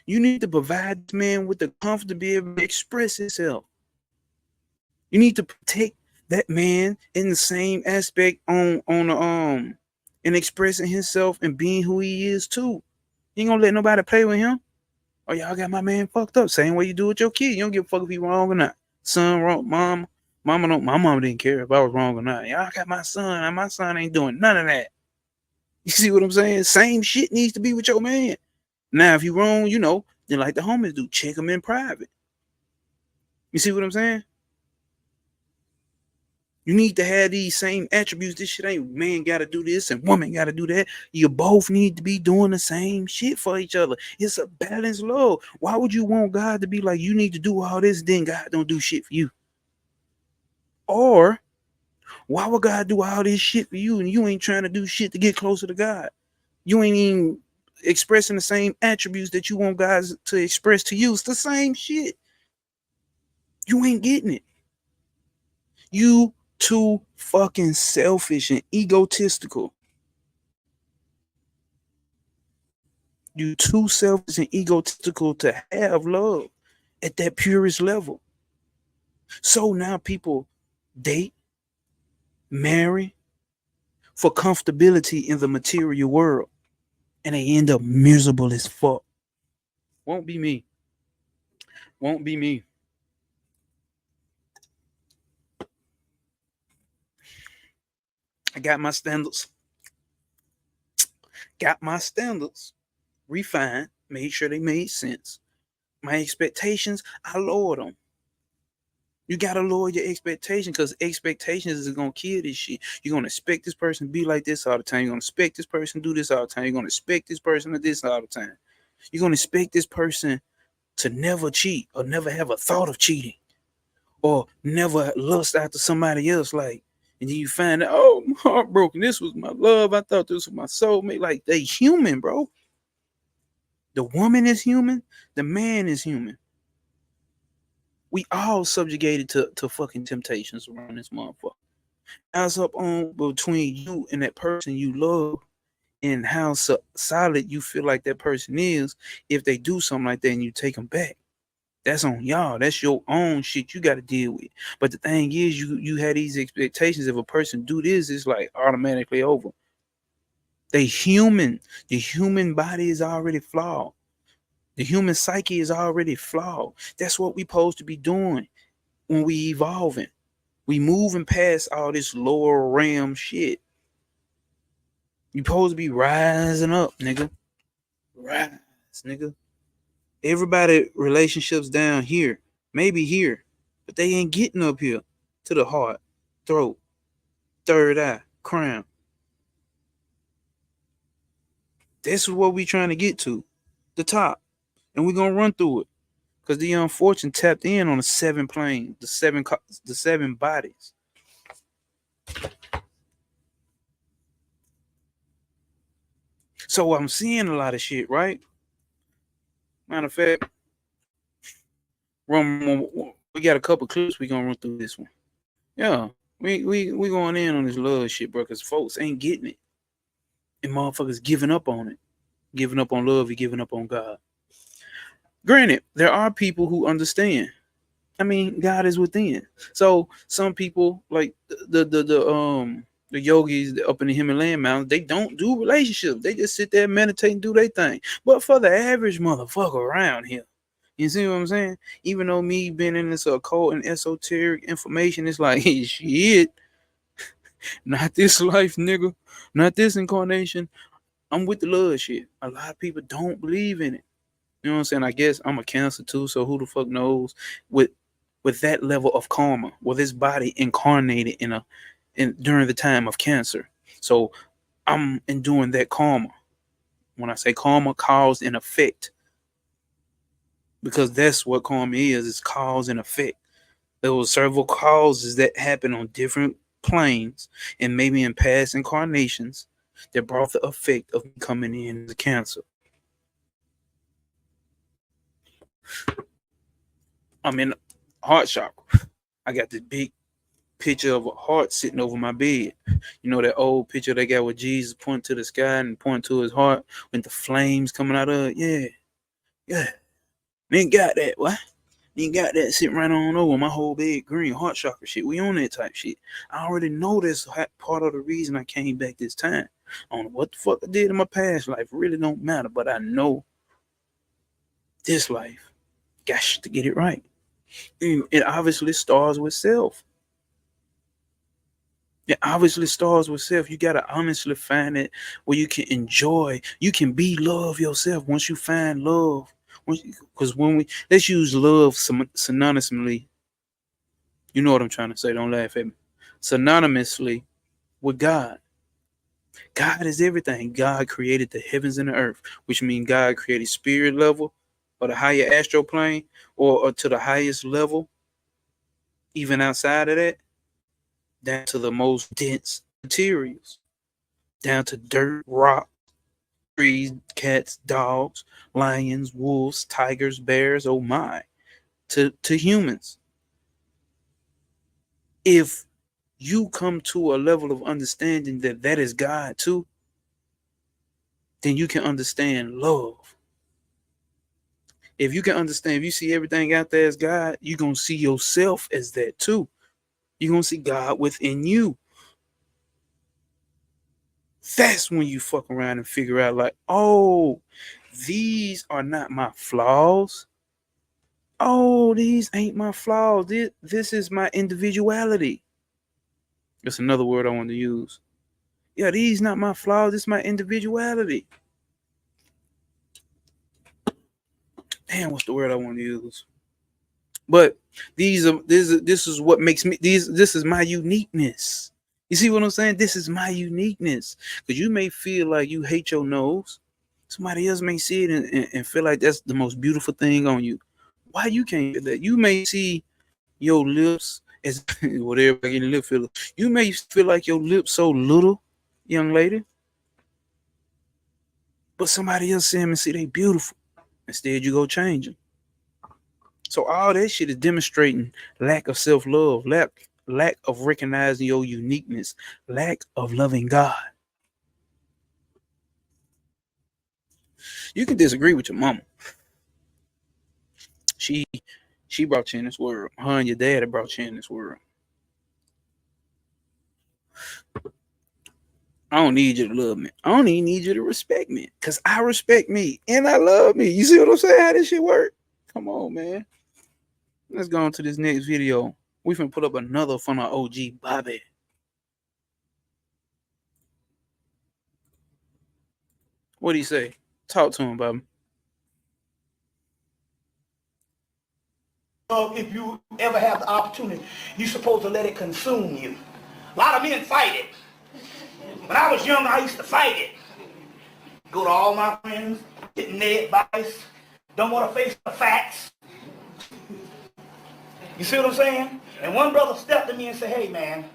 You need to provide this man with the comfort to be able to express himself. You need to protect that man in the same aspect on the and expressing himself and being who he is too. You ain't gonna let nobody play with him. Oh, y'all got my man fucked up. Same way you do with your kid. You don't give a fuck if he wrong or not. Son wrong, mama don't. My mama didn't care if I was wrong or not. Y'all got my son, and my son ain't doing none of that. You see what I'm saying? Same shit needs to be with your man. Now, if you wrong, then like the homies do, check him in private. You see what I'm saying? You need to have these same attributes. This shit ain't man got to do this and woman got to do that. You both need to be doing the same shit for each other. It's a balanced love. Why would you want God to be like, you need to do all this, then God don't do shit for you? Or why would God do all this shit for you and you ain't trying to do shit to get closer to God? You ain't even expressing the same attributes that you want guys to express to you. It's the same shit. You ain't getting it. You too fucking selfish and egotistical. You too selfish and egotistical to have love at that purest level. So now people date, marry for comfortability in the material world, and they end up miserable as fuck. Won't be me. Won't be me. I got my standards. Got my standards refined. Made sure they made sense. My expectations, I lowered them. You gotta lower your expectation because expectations is gonna kill this shit. You're gonna expect this person to be like this all the time. You're gonna expect this person to do this all the time. You're gonna expect this person to this all the time. You're gonna expect this person to never cheat or never have a thought of cheating or never lust after somebody else. Like, and then you find out, oh, I'm heartbroken. This was my love. I thought this was my soulmate. Like, they human, bro. The woman is human. The man is human. We all subjugated to fucking temptations around this motherfucker. How's up on between you and that person you love and how solid you feel like that person is if they do something like that and you take them back. That's on y'all. That's your own shit you got to deal with. But the thing is, you had these expectations. If a person do this, it's like automatically over. They human. The human body is already flawed. The human psyche is already flawed. That's what we supposed to be doing when we evolving. We moving past all this lower realm shit. You supposed to be rising up, nigga. Rise, nigga. Everybody relationships down here, maybe here, but they ain't getting up here to the heart, throat, third eye, crown. This is what we trying to get to, the top, and we gonna run through it. Cause the unfortunate tapped in on the seven planes, the seven bodies. So I'm seeing a lot of shit, right? Matter of fact, we got a couple clips. We gonna run through this one. Yeah, we going in on this love shit, bro. Cause folks ain't getting it, and motherfuckers giving up on it, giving up on love, you giving up on God. Granted, there are people who understand. I mean, God is within. So some people like the yogis up in the Himalayan mountains, they don't do relationships. They just sit there, meditate, and do their thing. But for the average motherfucker around here, you see what I'm saying? Even though me being in this occult and esoteric information, it's like, hey, shit, not this life, nigga, not this incarnation. I'm with the love shit. A lot of people don't believe in it. You know what I'm saying? I guess I'm a Cancer too, so who the fuck knows? With that level of karma, with this body incarnated in during the time of Cancer, so I'm enduring that karma. When I say karma, cause and effect, because that's what karma is. It's cause and effect. There were several causes that happen on different planes and maybe in past incarnations that brought the effect of me coming in as a Cancer. I'm in heart chakra. I got this big picture of a heart sitting over my bed. You know that old picture they got with Jesus pointing to the sky and pointing to his heart with the flames coming out of it? Yeah. Yeah. Ain't got that, what? Ain't got that sitting right on over my whole bed green heart chakra shit. We on that type shit. I already know that's part of the reason I came back this time. I don't know what the fuck I did in my past life. It really don't matter, but I know this life. Gosh, to get it right. And it obviously starts with self. It obviously starts with self. You gotta honestly find it where you can enjoy. You can be love yourself once you find love. Because when we let's use love synonymously. You know what I'm trying to say. Don't laugh at me. Synonymously with God. God is everything. God created the heavens and the earth, which means God created spirit level or the higher astral plane or to the highest level, even outside of that, down to the most dense materials, down to dirt, rock, trees, cats, dogs, lions, wolves, tigers, bears, oh my, to humans. If you come to a level of understanding that that is God too, then you can understand love. If you can understand, if you see everything out there as God, you're going to see yourself as that too. You're going to see God within you. That's when you fuck around and figure out, like, oh, these are not my flaws. Oh, these ain't my flaws. This is my individuality. That's another word I want to use. Yeah, these not my flaws. This is my individuality. Damn, what's the word I want to use? But this is what makes me this is my uniqueness. You see what I'm saying? This is my uniqueness. Because you may feel like you hate your nose. Somebody else may see it and feel like that's the most beautiful thing on you. Why you can't feel that? You may see your lips as what everybody getting lip filler. You may feel like your lips so little, young lady, but somebody else see them and see they beautiful. Instead, you go change them. So all that shit is demonstrating lack of self love, lack of recognizing your uniqueness, lack of loving God. You can disagree with your mama. She she brought you in this world. Her and your daddy brought you in this world. I don't need you to love me. I don't even need you to respect me. Cause I respect me and I love me. You see what I'm saying? How this shit work? Come on, man. Let's go on to this next video. We finna put up another from our OG Bobby. What'd he say? Talk to him, Bobby. If you ever have the opportunity, you're supposed to let it consume you. A lot of men fight it. When I was young, I used to fight it. Go to all my friends, getting their advice, don't want to face the facts. You see what I'm saying? And one brother stepped to me and said, hey man,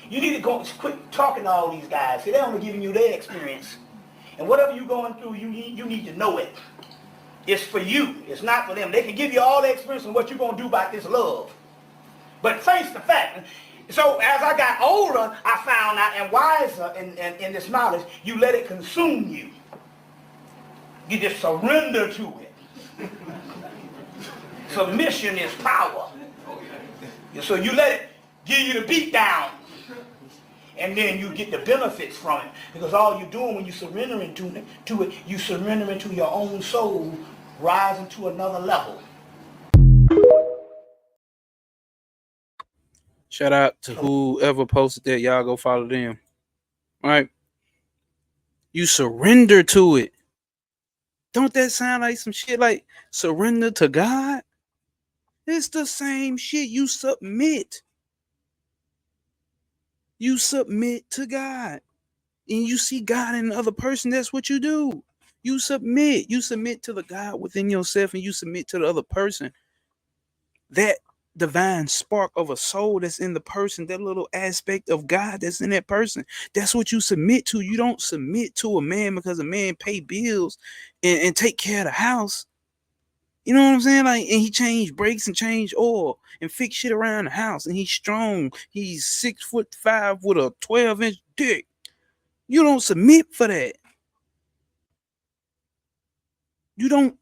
you need to go quit talking to all these guys. See, they're only giving you their experience. And whatever you're going through, you need to know it. It's for you. It's not for them. They can give you all the experience on what you're going to do about this love. But face the fact. So as I got older, I found out, and wiser in this knowledge, you let it consume you. You just surrender to it. Submission is power. So you let it give you the beat down. And then you get the benefits from it. Because all you're doing when you're surrendering to it, you surrendering to your own soul, rising to another level. Shout out to whoever posted that. Y'all go follow them. All right. You surrender to it. Don't that sound like some shit like surrender to God? It's the same shit. You submit. You submit to God. And you see God in the other person. That's what you do. You submit. You submit to the God within yourself and you submit to the other person. That divine spark of a soul that's in the person, that little aspect of God that's in that person. That's what you submit to. You don't submit to a man because a man pay bills and take care of the house. You know what I'm saying? Like, and he changed brakes and changed oil and fix shit around the house. And he's strong. He's 6'5" with a 12-inch dick. You don't submit for that. You don't.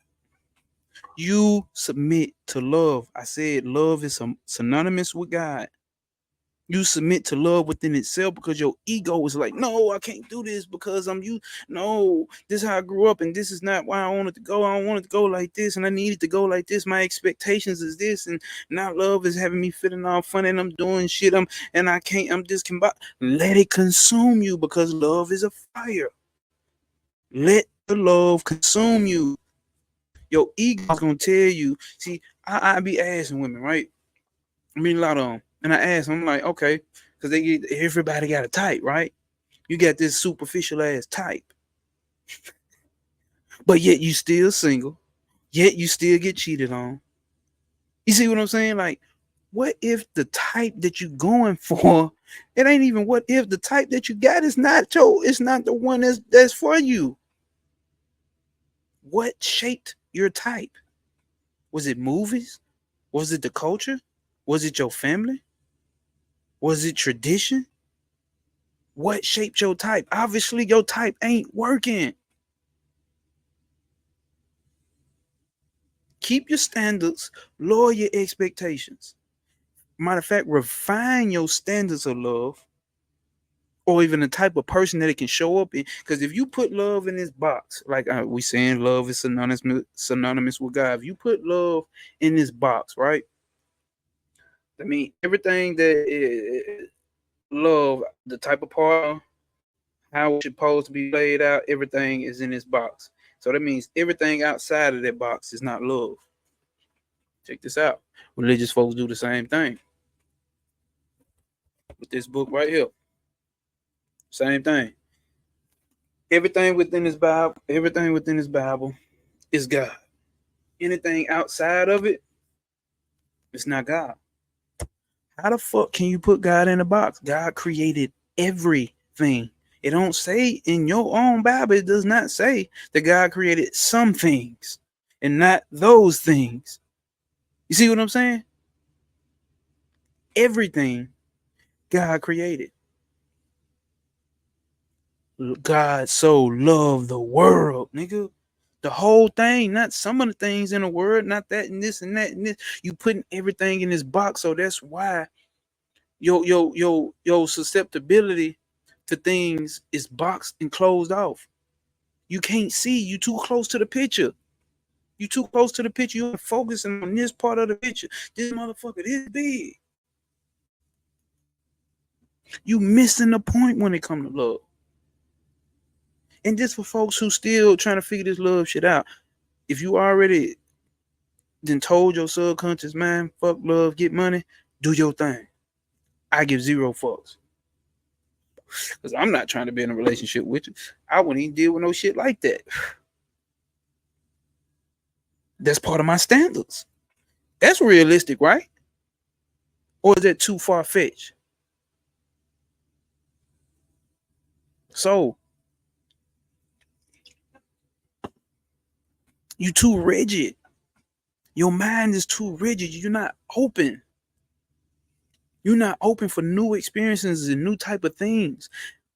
You submit to love. I said love is synonymous with God. You submit to love within itself because your ego is like, no, I can't do this because I'm you. No, this is how I grew up, and this is not why I wanted to go. I don't want it to go like this, and I needed to go like this. My expectations is this, and now love is having me feeling all funny, and I'm doing shit. And I can't. I'm discombobulated. Let it consume you because love is a fire. Let the love consume you. Your ego's gonna tell you. See, I be asking women, right? I mean, a lot of them. And I asked them, I'm like, okay, because everybody got a type, right? You got this superficial ass type, but yet you still single, yet you still get cheated on. You see what I'm saying? Like, what if the type that you going for, it ain't even what if the type that you got is not it's not the one that's for you. What shaped your type? Was it movies? Was it the culture? Was it your family? Was it tradition? What shaped your type? Obviously, your type ain't working. Keep your standards, lower your expectations. Matter of fact, refine your standards of love or even the type of person that it can show up in. Because if you put love in this box, like we saying love is synonymous with God. If you put love in this box, right? I mean, everything that is love, the type of partner, how it's supposed to be played out, everything is in this box. So that means everything outside of that box is not love. Check this out. Religious folks do the same thing with this book right here. Same thing. Everything within this Bible is God. Anything outside of it, it's not God. How the fuck can you put God in a box? God created everything. It don't say in your own Bible, it does not say that God created some things and not those things. You see what I'm saying? Everything God created. God so loved the world, nigga. The whole thing, not some of the things in the word, not that and this and that and this. You putting everything in this box, so that's why your susceptibility to things is boxed and closed off. You can't see. You too close to the picture. You too close to the picture. You're focusing on this part of the picture. This motherfucker this big. You missing the point when it comes to love. And this for folks who still trying to figure this love shit out. If you already then told your subconscious mind, fuck love, get money, do your thing. I give zero fucks. Because I'm not trying to be in a relationship with you. I wouldn't even deal with no shit like that. That's part of my standards. That's realistic, right? Or is that too far fetched? So you too rigid. Your mind is too rigid. You're not open. You're not open for new experiences and new type of things.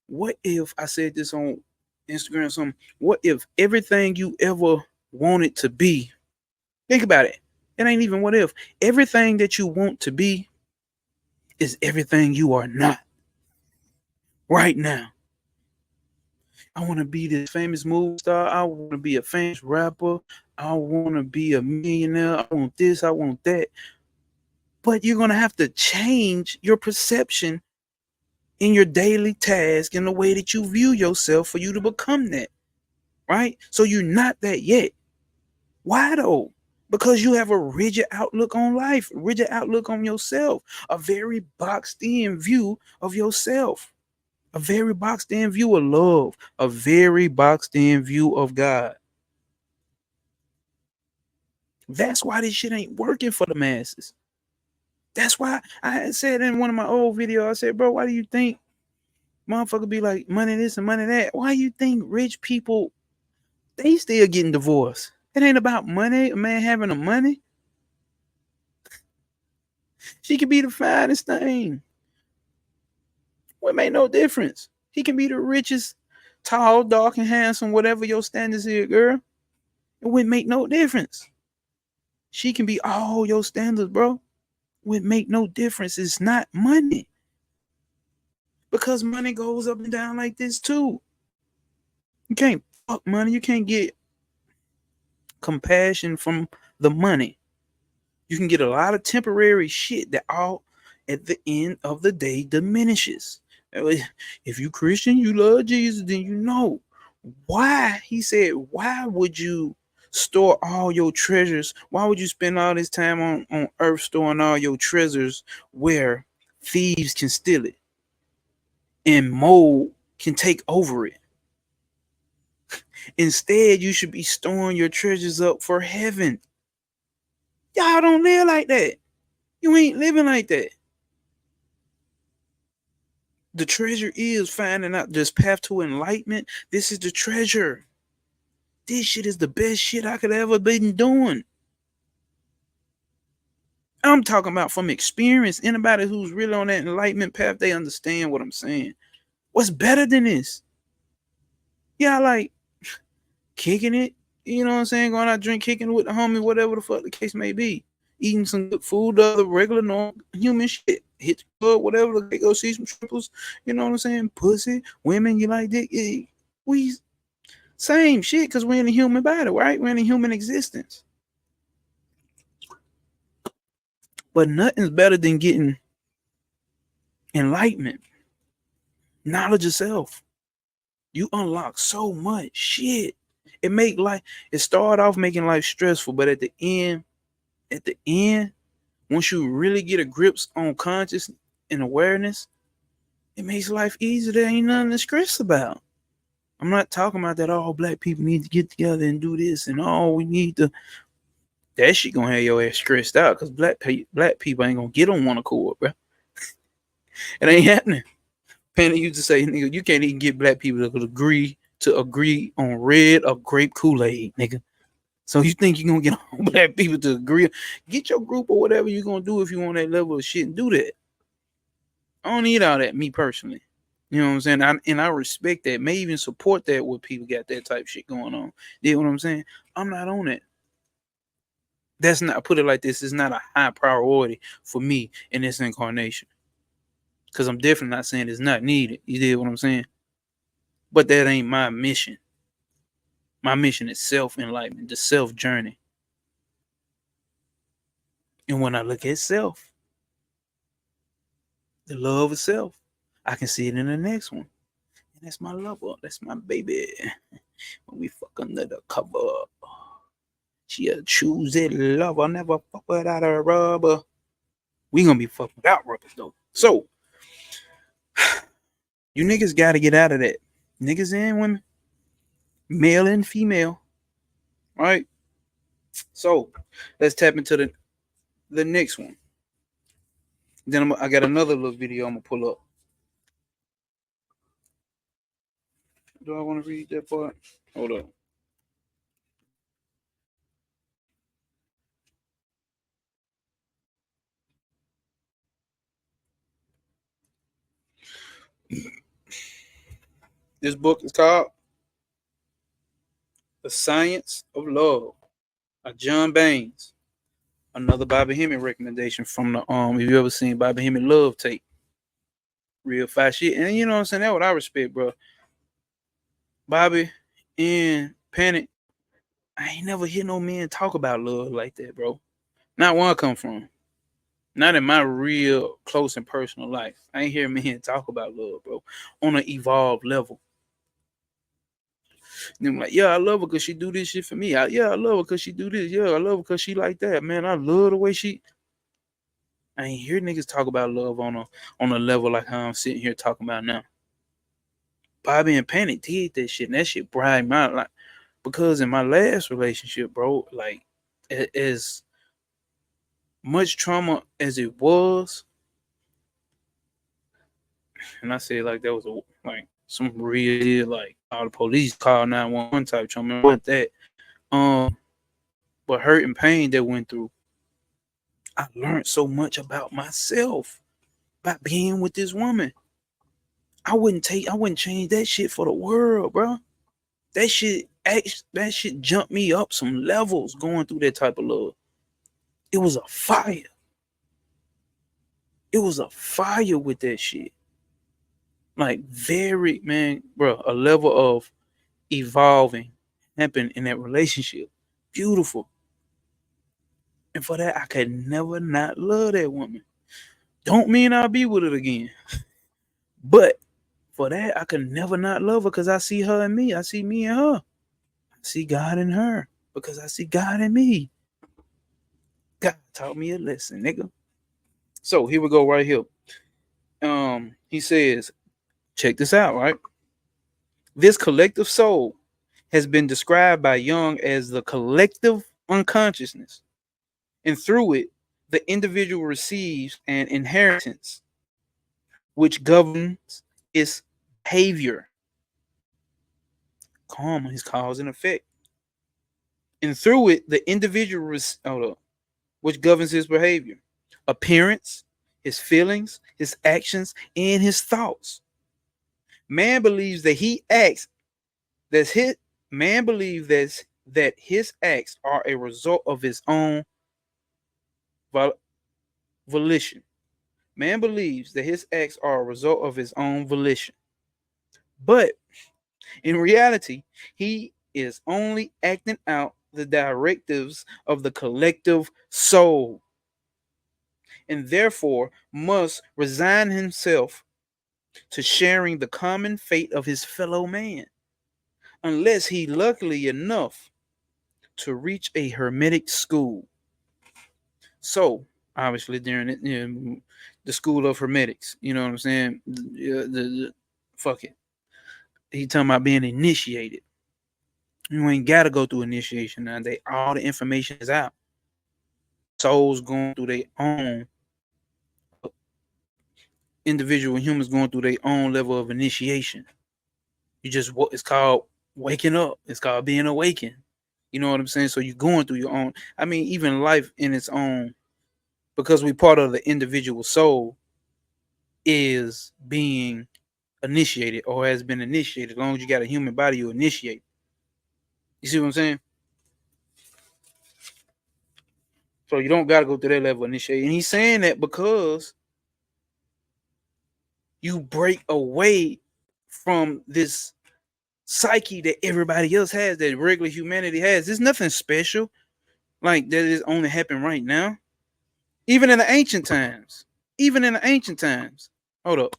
What if I said this on Instagram or something? What if everything you ever wanted to be, think about it. It ain't even what if. Everything that you want to be is everything you are not right now. I want to be this famous movie star. I want to be a famous rapper. I want to be a millionaire. I want this. I want that. But you're going to have to change your perception in your daily task in the way that you view yourself for you to become that. Right? So you're not that yet. Why though? Because you have a rigid outlook on life, rigid outlook on yourself, a very boxed in view of yourself, a very boxed in view of love, a very boxed in view of God. That's why this shit ain't working for the masses. That's why I said in one of my old videos, I said, bro, why do you think motherfucker be like money this and money that? Why you think rich people, they still getting divorced? It ain't about money, a man having the money. She could be the finest thing. What made no difference? He can be the richest, tall, dark, and handsome, whatever your standards is, girl. It wouldn't make no difference. She can be all your standards, bro. It would make no difference. It's not money. Because money goes up and down like this too. You can't fuck money. You can't get compassion from the money. You can get a lot of temporary shit that all at the end of the day diminishes. If you Christian, you love Jesus, then you know why. He said, why would you store all your treasures? Why would you spend all this time on earth storing all your treasures where thieves can steal it and mold can take over it? Instead, you should be storing your treasures up for heaven. Y'all don't live like that. You ain't living like that. The treasure is finding out this path to enlightenment. This is the treasure. This shit is the best shit I could ever been doing. I'm talking about from experience. Anybody who's really on that enlightenment path, they understand what I'm saying. What's better than this? Yeah, I like kicking it. You know what I'm saying? Going out drink, kicking with the homie, whatever the fuck the case may be. Eating some good food, other regular normal human shit. Hit the club, whatever. Go see some triples. You know what I'm saying? Pussy, women, you like dick. We same shit because we're in a human body, right? We're in a human existence. But nothing's better than getting enlightenment, knowledge of self. You unlock so much shit. It make life. It start off making life stressful, but at the end, once you really get a grips on conscious and awareness, it makes life easier. There ain't nothing to stress about. I'm not talking about that all black people need to get together and do this and all we need to. That shit gonna have your ass stressed out because black people ain't gonna get on one accord, bro. It ain't happening. Penny used to say, nigga, you can't even get black people to agree on red or grape Kool-Aid, nigga. So you think you're gonna get all black people to agree? Get your group or whatever you're gonna do if you want that level of shit and do that. I don't need all that, me personally. You know what I'm saying? And I respect that. May even support that when people got that type of shit going on. You know what I'm saying? I'm not on that. That's not, I put it like this, it's not a high priority for me in this incarnation. Because I'm definitely not saying it's not needed. You did what I'm saying? But that ain't my mission. My mission is self-enlightenment, the self journey. And when I look at self, the love of self, I can see it in the next one. And that's my lover. That's my baby. When we fuck under the cover, she a choosy lover. Never fuck without a rubber. We gonna be fucking without rubbers though. So you niggas gotta get out of that. Niggas and women, male and female. Right? So let's tap into the next one. Then I got another little video I'm gonna pull up. Do I want to read that part? Hold up. This book is called The Science of Love by John Baines. Another Bobby Hemming recommendation from the if you ever seen Bobby Hemming love tape. Real fast shit. And you know what I'm saying? That's what I respect, bro. Bobby and Panic, I ain't never hear no men talk about love like that, bro. Not where I come from. Not in my real close and personal life. I ain't hear men talk about love, bro. On an evolved level. And I'm like, yeah, I love her because she do this shit for me. Yeah, I love her because she do this. Yeah, I love her because she like that. Man, I love the way she. I ain't hear niggas talk about love on a level like how I'm sitting here talking about now. Bobby and Panic did that shit, and that shit brightened my life. Because in my last relationship, bro, like as much trauma as it was, and I said like that was like some real like all the police call 911 type trauma. What that but hurt and pain that went through, I learned so much about myself by being with this woman. I wouldn't change that shit for the world, bro. That shit jumped me up some levels going through that type of love. It was a fire. It was a fire with that shit. Like very man, bro, a level of evolving happened in that relationship. Beautiful. And for that, I could never not love that woman. Don't mean I'll be with it again. But for that, I could never not love her because I see her in me. I see me in her. I see God in her because I see God in me. God taught me a lesson, nigga. So here we go right here. He says, check this out, right? This collective soul has been described by Jung as the collective unconsciousness, and through it, the individual receives an inheritance which governs its behavior. Karma is cause and effect. And through it, the individual which governs his behavior, appearance, his feelings, his actions, and his thoughts. Man believes that he acts that's his man believes that his acts are a result of his own volition. Man believes that his acts are a result of his own volition. But in reality, he is only acting out the directives of the collective soul, and therefore must resign himself to sharing the common fate of his fellow man, unless he luckily enough to reach a hermetic school. So obviously during it, the school of hermetics, you know what I'm saying? Fuck it. He talking about being initiated. You ain't gotta go through initiation now. They all the information is out. Souls going through their own individual humans going through their own level of initiation. You just what it's called waking up. It's called being awakened. You know what I'm saying? So you're going through your own. I mean, even life in its own, because we part of the individual soul, is being initiated or has been initiated. As long as you got a human body, you initiate. You see what I'm saying? So you don't got to go through that level of initiation. And he's saying that because you break away from this psyche that everybody else has, that regular humanity has. There's nothing special like that is only happening right now. Even in the ancient times. Even in the ancient times. Hold up.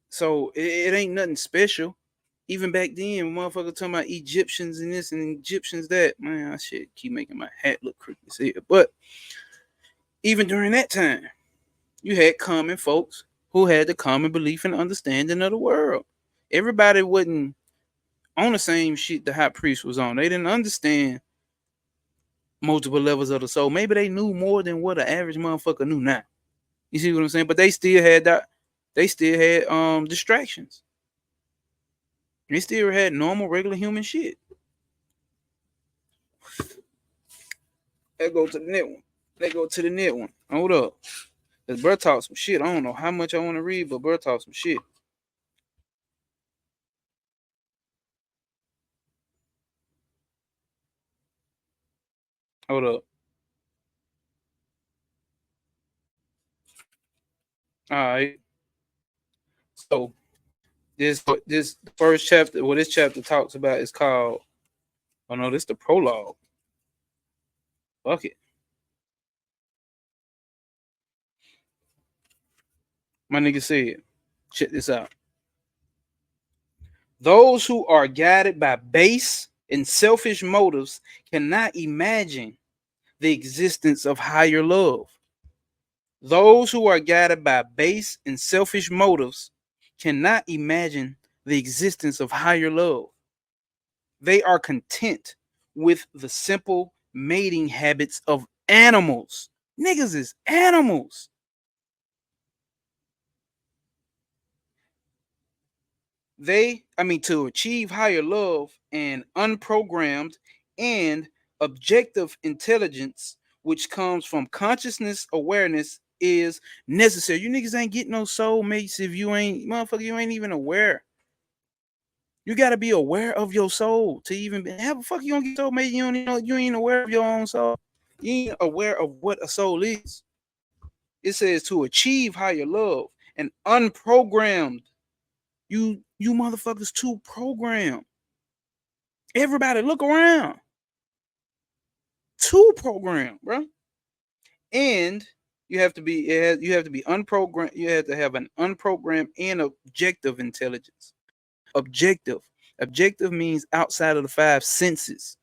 So it ain't nothing special. Even back then, motherfucker talking about Egyptians and this and Egyptians that. Man, I shit keep making my hat look crooked as hell. But even during that time, you had common folks who had the common belief and understanding of the world. Everybody wasn't on the same shit the high priest was on. They didn't understand multiple levels of the soul. Maybe they knew more than what an average motherfucker knew now. You see what I'm saying? But they still had that. They still had distractions. They still had normal, regular human shit. Let's go to the net one. Let's go to the net one. Hold up. Cause bro talk some shit. I don't know how much I want to read, but bro talk some shit. Hold up. All right. So this first chapter, what this chapter talks about is called. Oh no, this is the prologue. Fuck it. My nigga said, check this out. Those who are guided by base and selfish motives cannot imagine the existence of higher love. Those who are guided by base and selfish motives cannot imagine the existence of higher love. They are content with the simple mating habits of animals. Niggas is animals. To achieve higher love and unprogrammed and objective intelligence, which comes from consciousness awareness, is necessary. You niggas ain't getting no soulmates if you ain't, motherfucker, you ain't even aware. You gotta be aware of your soul to even be, how the fuck you gonna get soulmate? You don't even know, you ain't aware of your own soul. You ain't aware of what a soul is. It says to achieve higher love and unprogrammed. You motherfuckers too programmed. Everybody look around. Too programmed, bro. And you have to be unprogrammed. You have to have an unprogrammed and objective intelligence. Objective. Objective means outside of the five senses.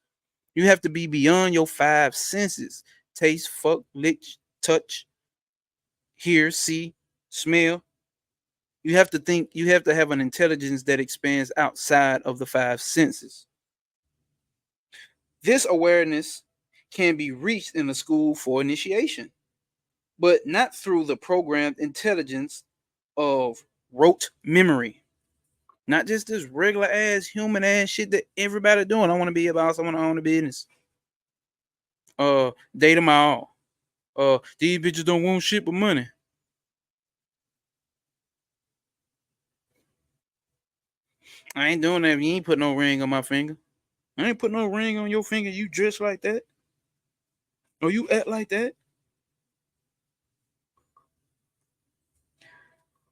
You have to be beyond your five senses. Taste, fuck, lick, touch, hear, see, smell. You have to think, you have to have an intelligence that expands outside of the five senses. This awareness can be reached in a school for initiation, but not through the programmed intelligence of rote memory. Not just this regular ass human ass shit that everybody doing. I want to be a boss. I want to own a business. Date them all. These bitches don't want shit but money. I ain't doing that if you ain't put no ring on my finger. I ain't put no ring on your finger. You dress like that, or you act like that.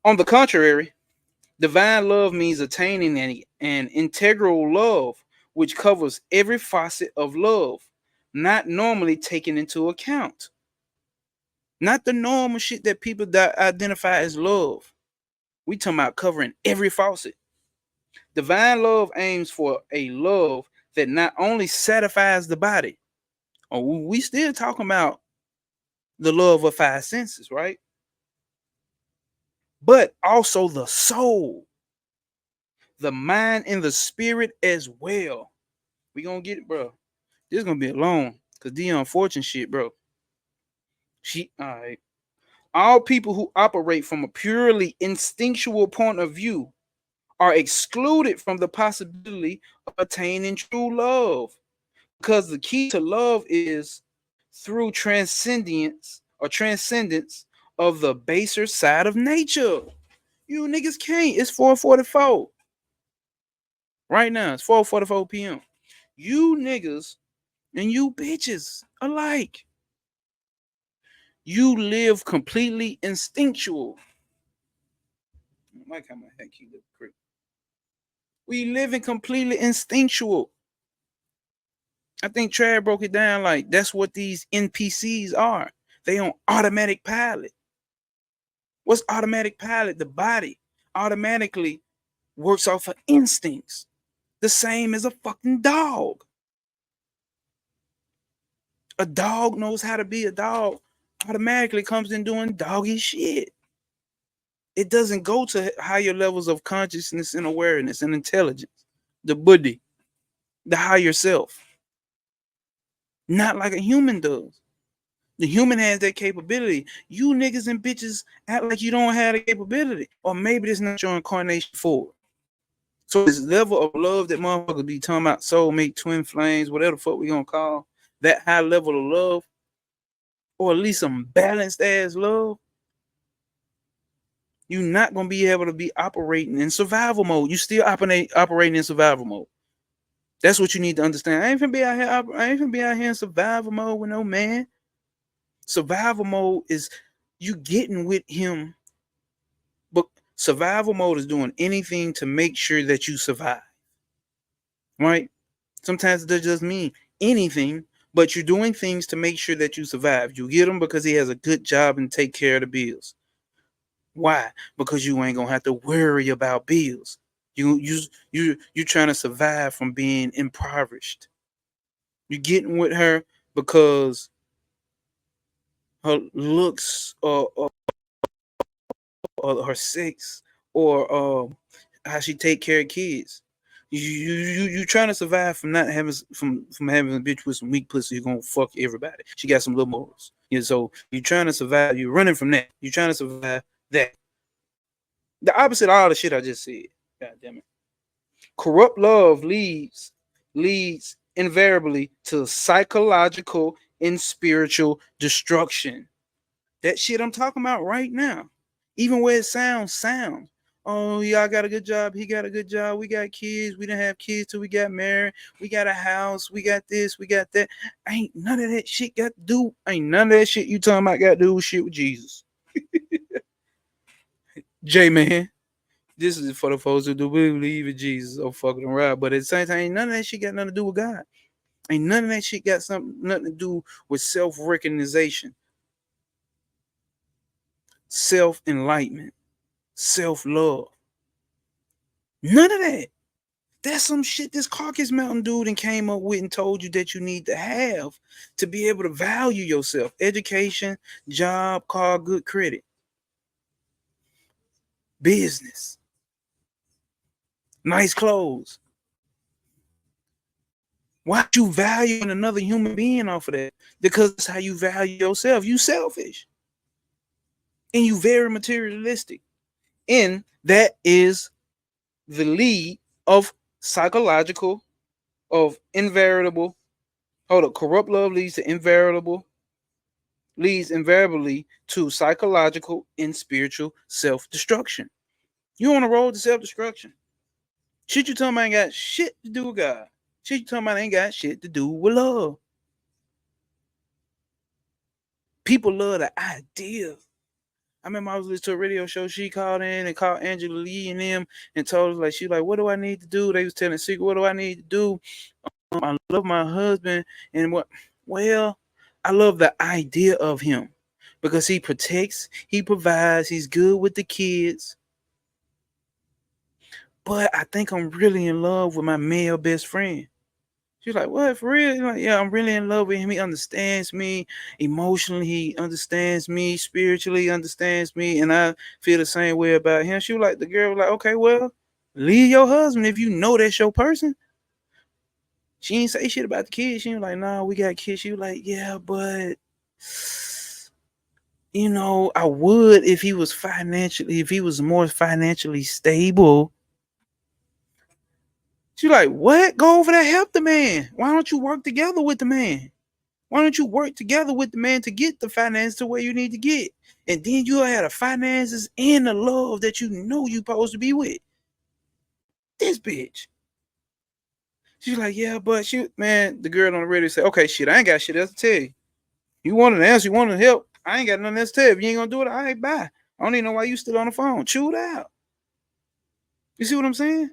On the contrary, divine love means attaining an integral love which covers every facet of love, not normally taken into account. Not the normal shit that people identify as love. We talking about covering every facet. Divine love aims for a love that not only satisfies the body, or we still talking about the love of five senses, right? But also the soul, the mind, and the spirit as well. We gonna get it, bro. This is gonna be long, cause the unfortunate shit, bro. All right. All people who operate from a purely instinctual point of view are excluded from the possibility of attaining true love, because the key to love is through transcendence of the baser side of nature. You niggas can't. It's 4:44 right now. It's 4:44 p.m. You niggas and you bitches alike. You live completely instinctual. I like how my head keep looking crazy. We live in completely instinctual. I think Trad broke it down like that's what these NPCs are. They on automatic pilot. What's automatic pilot? The body automatically works off of instincts. The same as a fucking dog. A dog knows how to be a dog. Automatically comes in doing doggy shit. It doesn't go to higher levels of consciousness and awareness and intelligence. The buddhi, the higher self. Not like a human does. The human has that capability. You niggas and bitches act like you don't have the capability. Or maybe this not your incarnation for it. So this level of love that motherfuckers be talking about, soulmate, twin flames, whatever the fuck we gonna call that high level of love, or at least some balanced ass love, you're not gonna be able to be operating in survival mode. You still operating in survival mode. That's what you need to understand. I ain't gonna be out here. I ain't gonna be out here in survival mode with no man. Survival mode is you getting with him, but survival mode is doing anything to make sure that you survive. Right? Sometimes it does just mean anything, but you're doing things to make sure that you survive. You get him because he has a good job and take care of the bills. Why? Because you ain't gonna have to worry about bills. You trying to survive from being impoverished. You're getting with her because her looks or her sex or how she take care of kids. You trying to survive from not having from having a bitch with some weak pussy who's gonna fuck everybody. She got some little morals. Yeah, so you're trying to survive. You're running from that. You're trying to survive that. The opposite of all the shit I just said. God damn it. Corrupt love leads invariably to psychological and spiritual destruction. That shit I'm talking about right now. Even where it sounds. Oh, y'all got a good job. He got a good job. We got kids. We didn't have kids till we got married. We got a house. We got this. We got that. Ain't none of that shit got to do. Ain't none of that shit you talking about got to do with shit with Jesus. J man. This is for the folks who do believe in Jesus or fucking around. But at the same time, ain't none of that shit got nothing to do with God. Ain't none of that shit got nothing to do with self-recognition, self-enlightenment, self-love. None of that. That's some shit this Caucasus Mountain dude and came up with and told you that you need to have to be able to value yourself. Education, job, car, good credit, business, nice clothes. Why you valuing another human being off of that? Because that's how you value yourself. You selfish. And you very materialistic. And that is the lead of psychological, of invariable. Hold up, corrupt love leads invariably to psychological and spiritual self-destruction. You on a road to self-destruction. Shit you talking about ain't got shit to do with God. Shit you talking about ain't got shit to do with love. People love the idea. I remember I was listening to a radio show. She called in and called Angela Lee and them and told us like she like, what do I need to do? They was telling secret, what do I need to do? I love my husband and what? Well, I love the idea of him because he protects, he provides, he's good with the kids. But I think I'm really in love with my male best friend. She's like, what, for real? Like, yeah, I'm really in love with him. He understands me emotionally. He understands me spiritually. He understands me, and I feel the same way about him. She was like, the girl was like, okay, well, leave your husband if you know that's your person. She ain't say shit about the kids. She was like, nah, we got kids. She was like, yeah, but I would if he was more financially stable. She like, what? Go over there, help the man. Why don't you work together with the man? Why don't you work together with the man to get the finance to where you need to get? And then you'll have the finances and the love that you know you're supposed to be with. This bitch. She's like, yeah, but the girl on the radio said, okay, shit, I ain't got shit else to tell you. You want an answer, you want to help. I ain't got nothing else to tell you. If you ain't gonna do it, I ain't bye. I don't even know why you still on the phone. Chew it out. You see what I'm saying?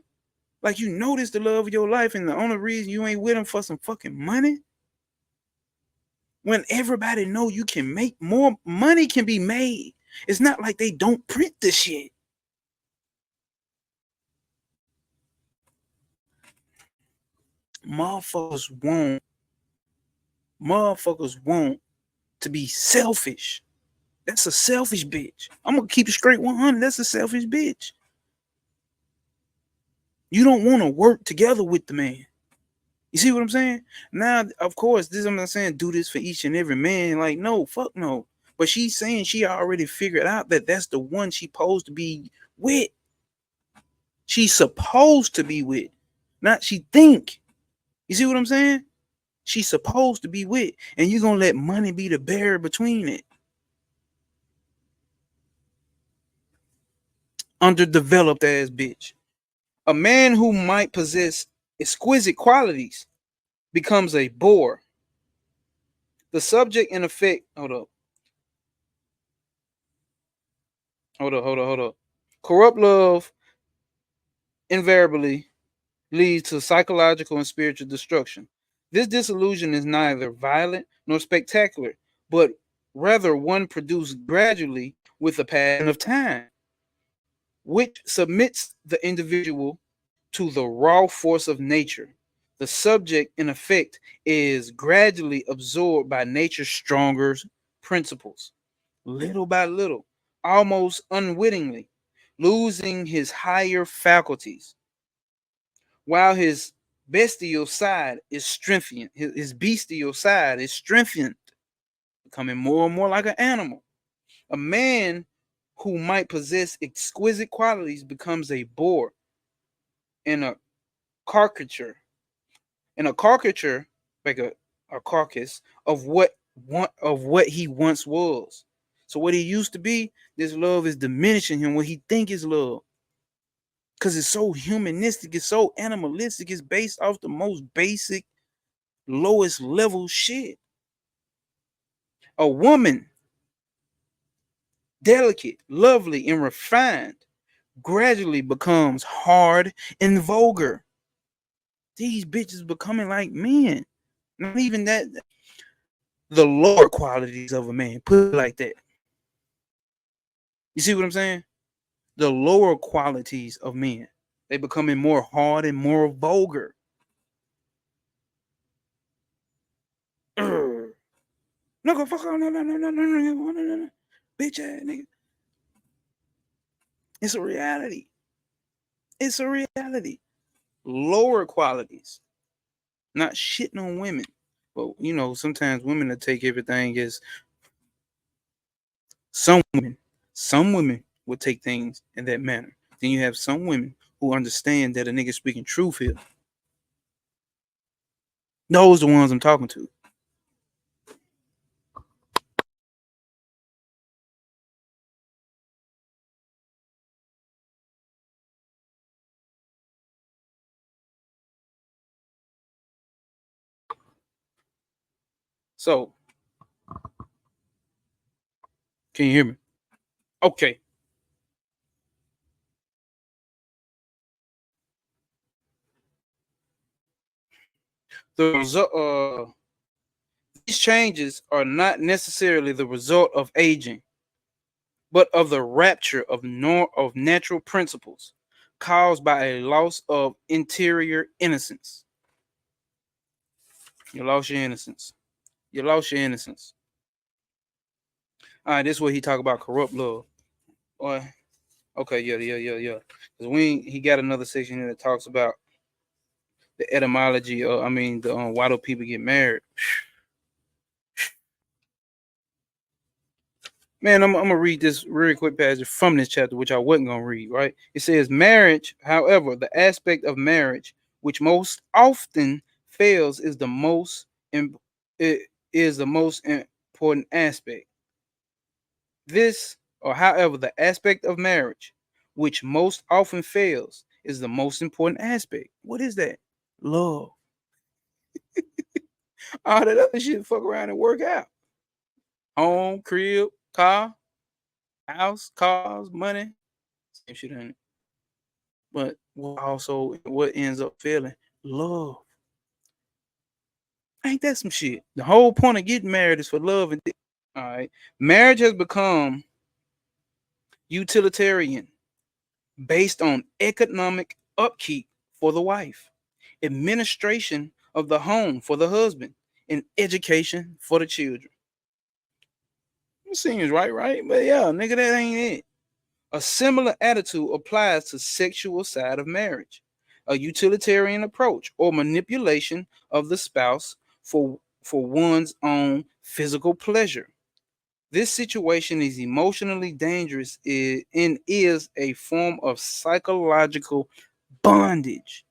Like you notice the love of your life, and the only reason you ain't with him for some fucking money. When everybody know you can make more money can be made. It's not like they don't print the shit. Motherfuckers want to be selfish. That's a selfish bitch. I'm gonna keep it straight 100. That's a selfish bitch. You don't want to work together with the man. You see what I'm saying? Now, of course, I'm not saying do this for each and every man. Like, no, fuck no. But she's saying she already figured out that that's the one she supposed to be with. She's supposed to be with. Not she think. You see what I'm saying? She's supposed to be with. And you're going to let money be the barrier between it. Underdeveloped ass bitch. A man who might possess exquisite qualities becomes a bore. The subject in effect, hold up. Corrupt love invariably leads to psychological and spiritual destruction. This disillusion is neither violent nor spectacular, but rather one produced gradually with the passing of time, which submits the individual to the raw force of nature. The subject, in effect, is gradually absorbed by nature's stronger principles, little by little, almost unwittingly, losing his higher faculties, while his bestial side is strengthened. His bestial side is strengthened, becoming more and more like an animal. A man who might possess exquisite qualities becomes a bore in a caricature, like a carcass of what he once was. So what he used to be, this love is diminishing him. What he think is love, because it's so humanistic, it's so animalistic, it's based off the most basic, lowest level shit. A woman, delicate, lovely, and refined, gradually becomes hard and vulgar. These bitches becoming like men. Not even that. The lower qualities of a man, put it like that. You see what I'm saying? The lower qualities of men, they becoming more hard and more vulgar. No, go fuck on, no, bitch ass nigga. It's a reality. It's a reality. Lower qualities, not shitting on women, but sometimes women that take everything as some women. Some women will take things in that manner. Then you have some women who understand that a nigga speaking truth here. Those are the ones I'm talking to. So, can you hear me? Okay. The result, these changes are not necessarily the result of aging, but of the rapture of natural principles caused by a loss of interior innocence. You lost your innocence. You lost your innocence. All right, this is what he talk about corrupt love. Boy, okay, yeah. Because he got another section here that talks about the etymology. The why do people get married? Man, I'm gonna read this really quick passage from this chapter, which I wasn't gonna read. Right? It says, "Marriage, however, the aspect of marriage which most often fails is it is the most important aspect. This, or however, the aspect of marriage which most often fails is the most important aspect. What is that? Love. All that other shit fuck around and work out. Home, crib, car, house, cars, money, same shit ain't it? But what ends up failing? Love. Ain't that some shit? The whole point of getting married is for love and all right. Marriage has become utilitarian, based on economic upkeep for the wife, administration of the home for the husband, and education for the children. It seems right? But yeah, nigga, that ain't it. A similar attitude applies to sexual side of marriage, a utilitarian approach or manipulation of the spouse for one's own physical pleasure. This situation is emotionally dangerous and is a form of psychological bondage.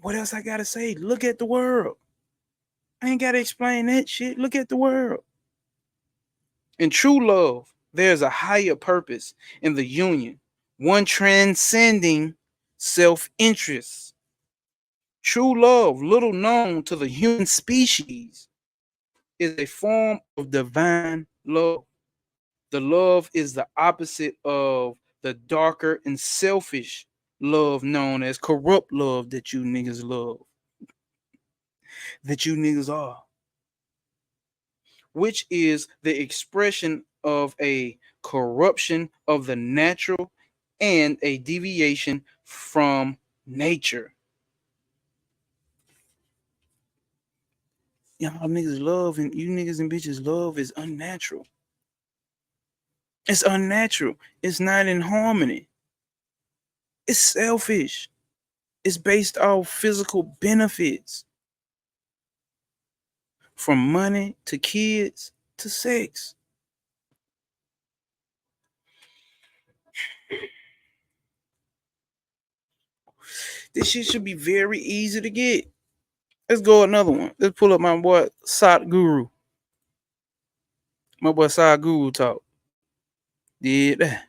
What else I gotta say? Look at the world. I ain't gotta explain that shit. Look at the world. In true love, there's a higher purpose in the union, one transcending self interest. True love, little known to the human species, is a form of divine love. The love is the opposite of the darker and selfish love known as corrupt love that you niggas love, that you niggas are, which is the expression of a corruption of the natural and a deviation from nature. Y'all niggas love and you niggas and bitches love is unnatural. It's unnatural. It's not in harmony. It's selfish. It's based off physical benefits, from money to kids to sex. This shit should be very easy to get. Let's go another one. Let's pull up my boy Sat Guru. My boy Sat Guru talk. Did that.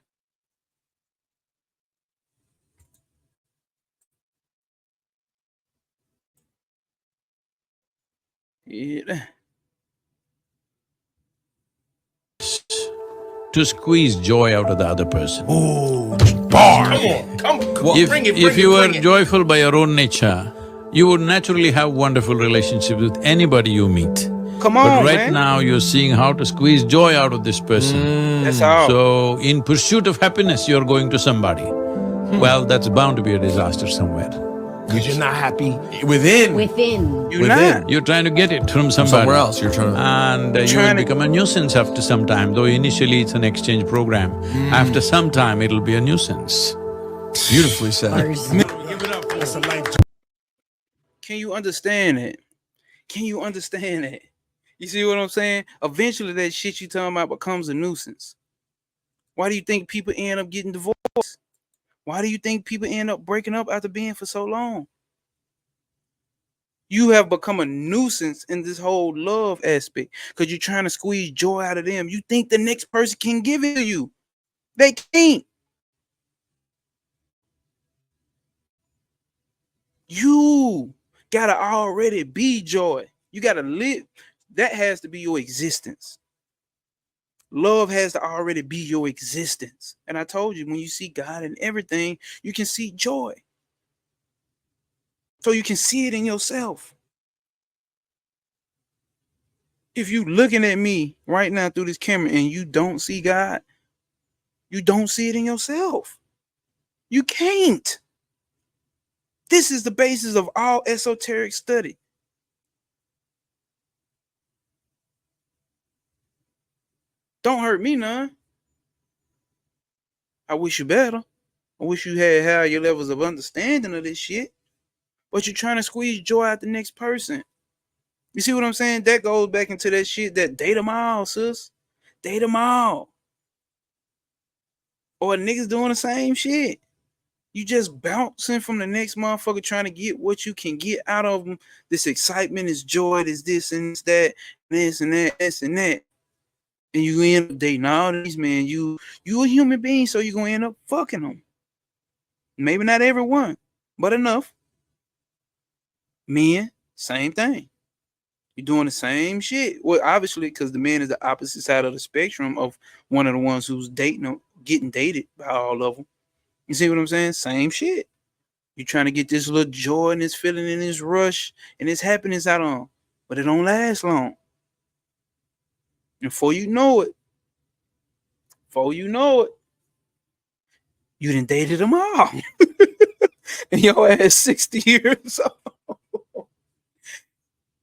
Did that. To squeeze joy out of the other person. Ooh, bars. Come on, bring it, If you were bring it. joyful by your own nature, you would naturally have wonderful relationships with anybody you meet. Come But on, right man. now you're seeing how to squeeze joy out of this person. That's all. So, in pursuit of happiness, you're going to somebody. Well, that's bound to be a disaster somewhere. Because you're not happy within. You not. You're trying to get it from somebody. Somewhere else, you're trying to… And you will become a nuisance after some time, though initially it's an exchange program. After some time, it'll be a nuisance. Beautifully said. That's a life. Can you understand it? Can you understand it? You see what I'm saying? Eventually that shit you talking about becomes a nuisance. Why do you think people end up getting divorced? Why do you think people end up breaking up after being for so long? You have become a nuisance in this whole love aspect because you're trying to squeeze joy out of them. You think the next person can give it to you. They can't. You gotta already be joy. You gotta live. That has to be your existence. Love has to already be your existence. And I told you, when you see God in everything, you can see joy. So you can see it in yourself. If you looking at me right now through this camera and you don't see God, you don't see it in yourself. You can't. This is the basis of all esoteric study. Don't hurt me none. I wish you better. I wish you had higher levels of understanding of this shit. But you're trying to squeeze joy out the next person. You see what I'm saying? That goes back into that shit that date them all, sis. Date them all. Or niggas doing the same shit. You just bouncing from the next motherfucker trying to get what you can get out of them. This excitement, this joy, this and that, this and that, this and that. And you end up dating all these men. You a human being, so you're gonna end up fucking them. Maybe not everyone, but enough. Men, same thing. You're doing the same shit. Well, obviously, because the man is the opposite side of the spectrum of one of the ones who's dating them, getting dated by all of them. You see what I'm saying? Same shit. You're trying to get this little joy and this feeling and this rush and this happiness out on, but it don't last long. And before you know it, you done dated them all. And your ass 60 years old.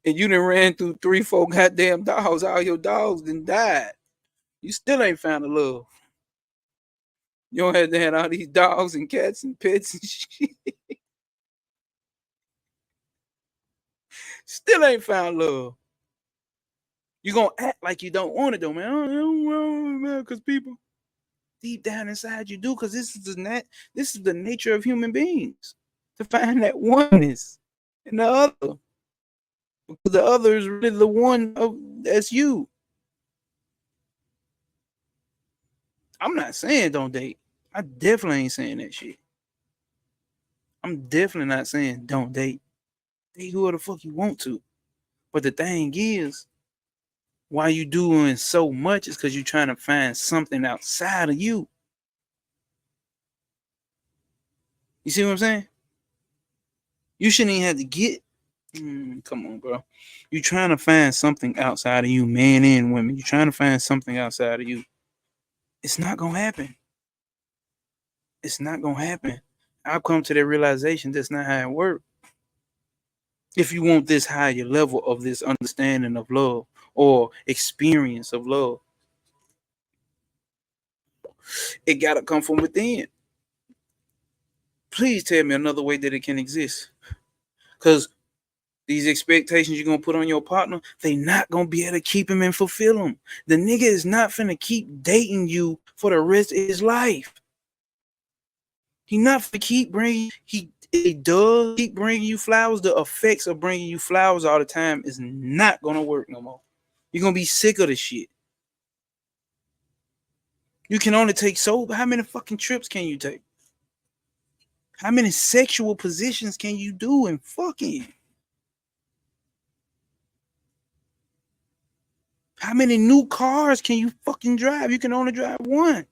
And you done ran through 3-4 goddamn dogs. All your dogs done died. You still ain't found the love. You don't have to have all these dogs and cats and pets and shit. Still ain't found love. You gonna act like you don't want it though, man. I don't want it, man, because people deep down inside you do, because this is the nature of human beings, to find that oneness in the other. Because the other is really the one that's you. I'm not saying don't date. I definitely ain't saying that shit. I'm definitely not saying don't date. Date whoever the fuck you want to. But the thing is, why you doing so much is because you're trying to find something outside of you. You see what I'm saying? You shouldn't even have to get. Come on, bro. You're trying to find something outside of you, men and women. You're trying to find something outside of you. It's not gonna happen. It's not gonna happen. I'll come to that realization that's not how it works. If you want this higher level of this understanding of love or experience of love, it gotta come from within. Please tell me another way that it can exist. Because these expectations you're gonna put on your partner, they not gonna be able to keep him and fulfill them. The nigga is not finna keep dating you for the rest of his life. He not finna keep bringing. He does keep bringing you flowers. The effects of bringing you flowers all the time is not gonna work no more. You're gonna be sick of the shit. You can only take so. How many fucking trips can you take? How many sexual positions can you do in fucking? How many new cars can you fucking drive? You can only drive one.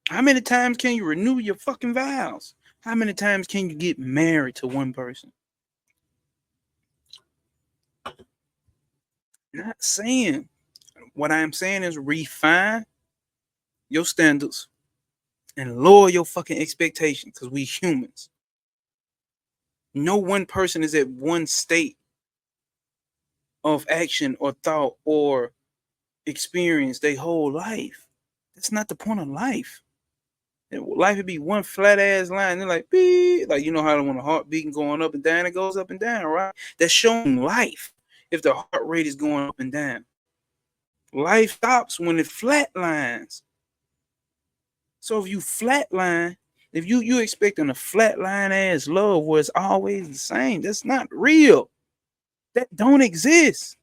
How many times can you renew your fucking vows? How many times can you get married to one person? Not saying. What I am saying is refine your standards and lower your fucking expectations, because we humans. No one person is at one state of action or thought or experience their whole life. That's not the point of life. Life would be one flat ass line. They're like, beep, like, you know how when the heart beating going up and down, it goes up and down, right? That's showing life. If the heart rate is going up and down, life stops when it flatlines. So if you flatline, if you expecting a flatline ass love where it's always the same, that's not real. That don't exist.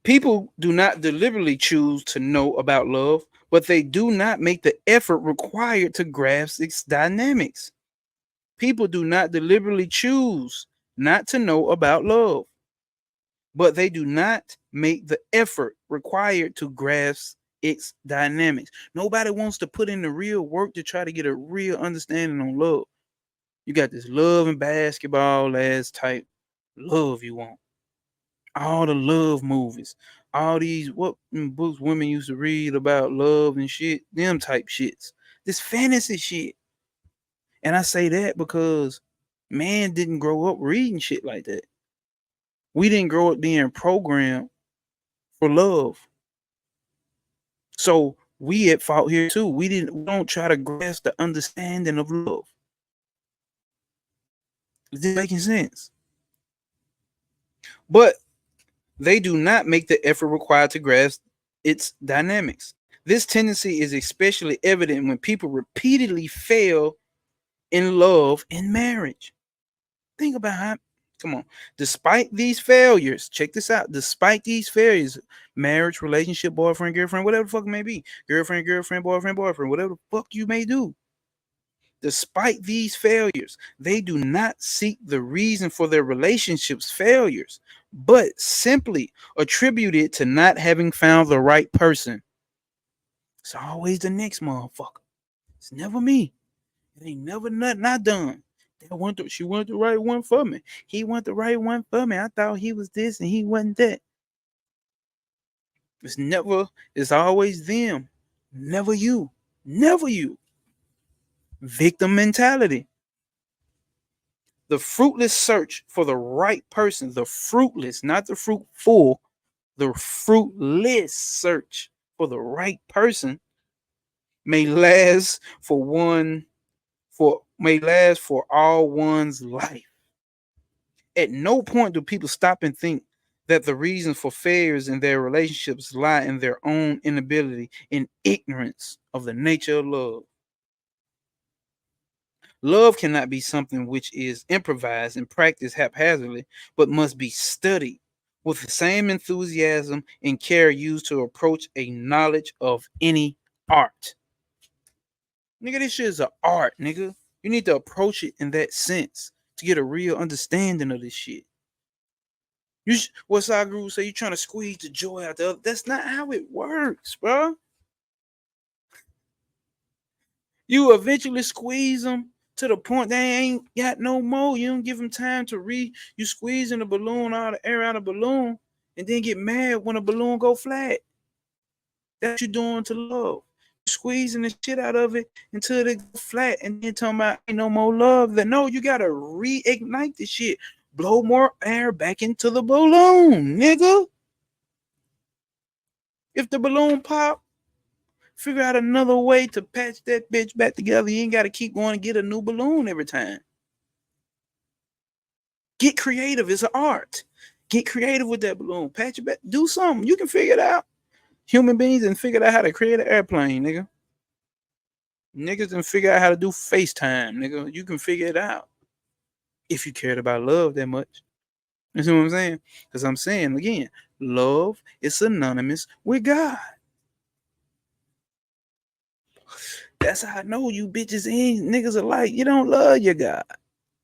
People do not deliberately choose to know about love, but they do not make the effort required to grasp its dynamics. People do not deliberately choose not to know about love, but they do not make the effort required to grasp its dynamics. Nobody wants to put in the real work to try to get a real understanding on love. You got this love and basketball ass type love you want. All the love movies, all these what books women used to read about love and shit, them type shits. This fantasy shit. And I say that because man didn't grow up reading shit like that. We didn't grow up being programmed for love. So we at fault here too. We don't try to grasp the understanding of love. Is this making sense? But they do not make the effort required to grasp its dynamics. This tendency is especially evident when people repeatedly fail in love and marriage. Think about how, come on. Despite these failures, check this out. Despite these failures, marriage, relationship, boyfriend, girlfriend, whatever the fuck it may be, girlfriend, boyfriend, whatever the fuck you may do. Despite these failures, they do not seek the reason for their relationship's failures, but simply attribute it to not having found the right person. It's always the next motherfucker. It's never me. It ain't never nothing I done. She went the right one for me. He went the right one for me. I thought he was this and he wasn't that. It's always them. Never you. Never you. Victim mentality. The fruitless search for the right person, the fruitless, not the fruitful, the fruitless search for the right person may last for all one's life. At no point do people stop and think that the reasons for failures in their relationships lie in their own inability, in ignorance of the nature of love. Love cannot be something which is improvised and practiced haphazardly, but must be studied with the same enthusiasm and care used to approach a knowledge of any art. Nigga, this shit is an art, nigga. You need to approach it in that sense to get a real understanding of this shit. What Sadhguru say? You trying to squeeze the joy out the other? That's not how it works, bro. You eventually squeeze them to the point they ain't got no more. You don't give them time to read. You squeezing the balloon, all the air out of the balloon, and then get mad when the balloon go flat. That's what you doing to love. Squeezing the shit out of it until it go flat, and then talking about ain't no more love. Then no, you gotta reignite the shit. Blow more air back into the balloon, nigga. If the balloon pop, figure out another way to patch that bitch back together. You ain't got to keep going and get a new balloon every time. Get creative. It's an art. Get creative with that balloon. Patch it back. Do something. You can figure it out. Human beings and figured out how to create an airplane, nigga. Niggas done figure out how to do FaceTime, nigga. You can figure it out. If you cared about love that much. You see what I'm saying? Because I'm saying, again, love is synonymous with God. That's how I know you bitches and niggas are like, you don't love your God.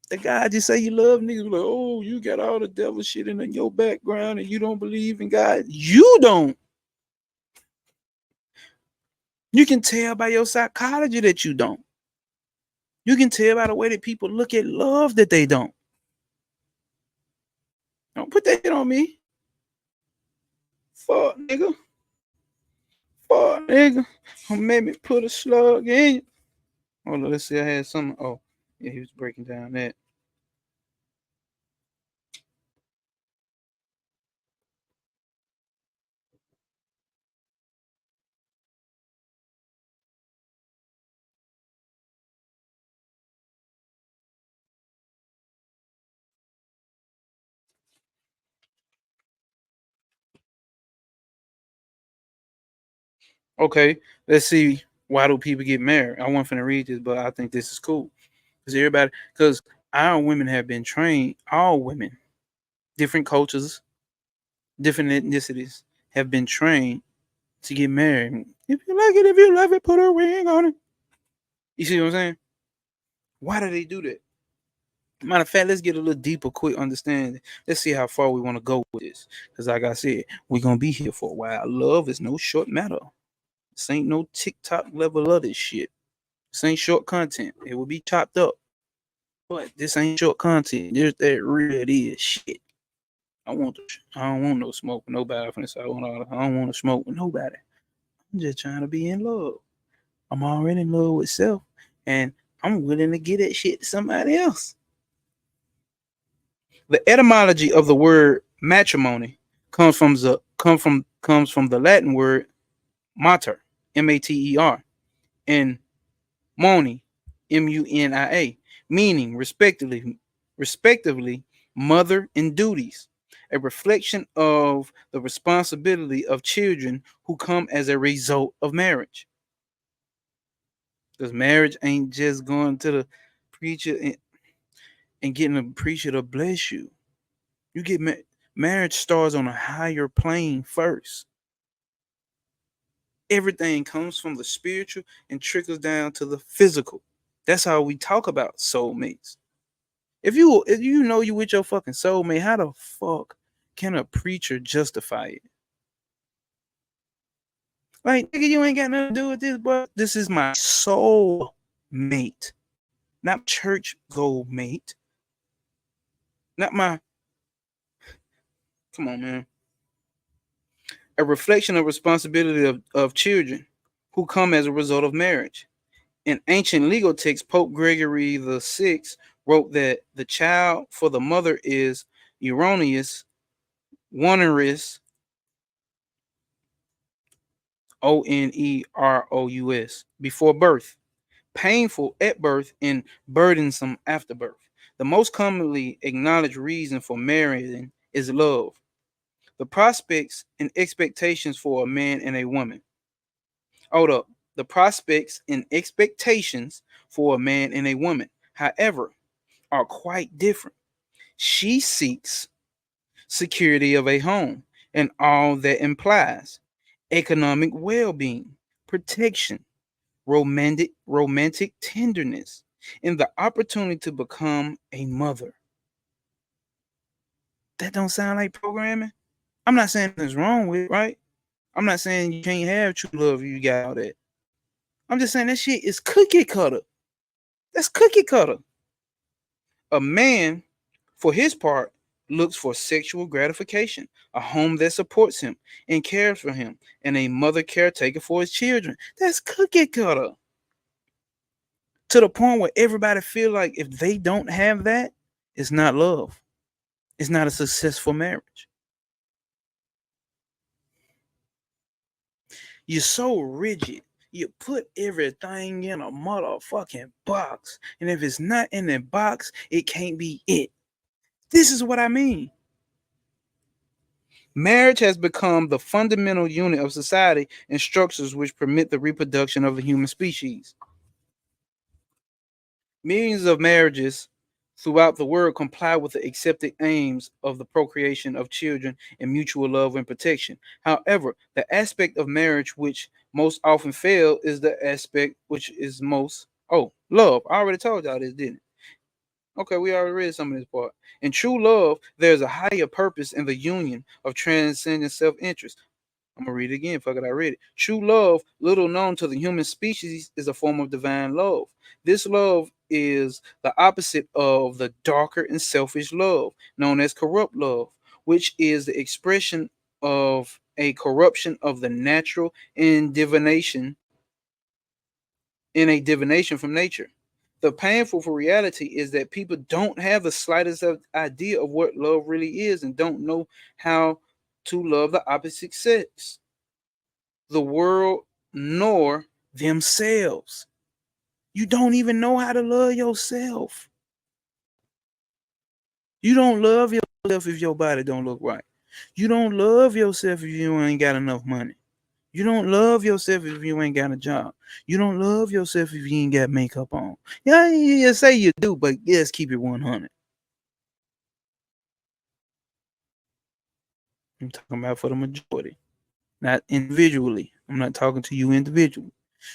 The God you say you love, niggas like, oh, you got all the devil shit in your background and you don't believe in God. You don't. You can tell by your psychology that you don't. You can tell by the way that people look at love that they don't. Don't put that on me. Fuck, nigga. Fuck, nigga. Don't make me put a slug in you. Hold on, let's see. I had some. Oh, yeah, he was breaking down that. Okay, let's see. Why do people get married? I wasn't finna read this, but I think this is cool. Because our women have been trained, all women, different cultures, different ethnicities have been trained to get married. If you like it, if you love it, put a ring on it. You see what I'm saying? Why do they do that? Matter of fact, let's get a little deeper, quick understanding. Let's see how far we want to go with this. Because, like I said, we're going to be here for a while. Love is no short matter. This ain't no TikTok level of this shit. This ain't short content. It will be chopped up. But this ain't short content. There's that real it is shit. I don't want no smoke with nobody. I don't want to smoke with nobody. I'm just trying to be in love. I'm already in love with self. And I'm willing to give that shit to somebody else. The etymology of the word matrimony comes from the Latin word mater, mater, and moni, munia, meaning respectively mother and duties, a reflection of the responsibility of children who come as a result of marriage. Because marriage ain't just going to the preacher and getting a preacher to bless you. You get marriage starts on a higher plane first. Everything comes from the spiritual and trickles down to the physical. That's how we talk about soulmates. If you know you with your fucking soulmate, how the fuck can a preacher justify it? Like, nigga, you ain't got nothing to do with this, bro. This is my soul mate, not church goal mate, not my. Come on, man. A reflection of responsibility of children who come as a result of marriage. In ancient legal texts, Pope Gregory VI wrote that the child for the mother is erroneous, onerous, onerous, before birth, painful at birth, and burdensome after birth. The most commonly acknowledged reason for marrying is love. The prospects and expectations for a man and a woman. Hold up. The prospects and expectations for a man and a woman, however, are quite different. She seeks security of a home and all that implies economic well-being, protection, romantic tenderness, and the opportunity to become a mother. That don't sound like programming. I'm not saying there's wrong with it, right? I'm not saying you can't have true love if you got all that. I'm just saying that shit is cookie cutter. That's cookie cutter. A man, for his part, looks for sexual gratification, a home that supports him and cares for him, and a mother caretaker for his children. That's cookie cutter. To the point where everybody feel like if they don't have that, it's not love. It's not a successful marriage. You're so rigid. You put everything in a motherfucking box. And if it's not in the box, it can't be it. This is what I mean. Marriage has become the fundamental unit of society and structures which permit the reproduction of the human species. Millions of marriages throughout the world comply with the accepted aims of the procreation of children and mutual love and protection. However, the aspect of marriage which most often fail is the aspect which is most love. I already told y'all this, didn't it? Okay, we already read some of this part. In true love, there's a higher purpose in the union of transcendent self-interest. I'm gonna read it again. Fuck it, I read it. True love, little known to the human species, is a form of divine love. This love is the opposite of the darker and selfish love, known as corrupt love, which is the expression of a corruption of the natural in a divination from nature. The painful for reality is that people don't have the slightest idea of what love really is and don't know how to love the opposite sex, the world, nor themselves. You don't even know how to love yourself. You don't love yourself if your body don't look right. You don't love yourself if you ain't got enough money. You don't love yourself if you ain't got a job. You don't love yourself if you ain't got makeup on. Yeah, you say you do, but yes, keep it 100. I'm talking about for the majority. not individually. I'm not talking to you individually.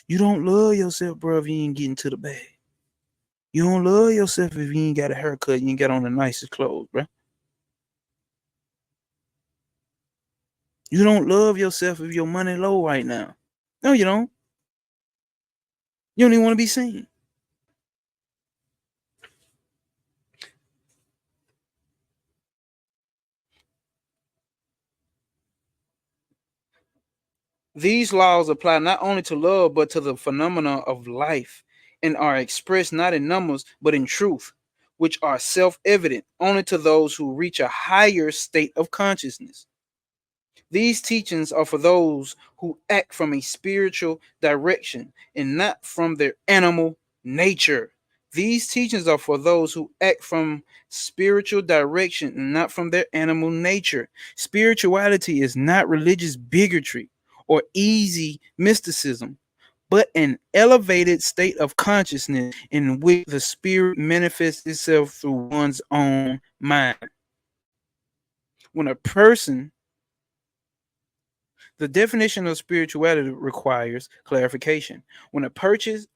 You don't love yourself, bro, if you ain't getting to the bag. You don't love yourself if you ain't got a haircut, you ain't got on the nicest clothes, bro. You don't love yourself if your money low right now. No, you don't. You don't even want to be seen. These laws apply not only to love, but to the phenomena of life, and are expressed not in numbers, but in truth, which are self evident only to those who reach a higher state of consciousness. These teachings are for those who act from a spiritual direction and not from their animal nature. These teachings are for those who act from spiritual direction and not from their animal nature. Spirituality is not religious bigotry or easy mysticism, but an elevated state of consciousness in which the spirit manifests itself through one's own mind. When a person The definition of spirituality requires clarification. When a person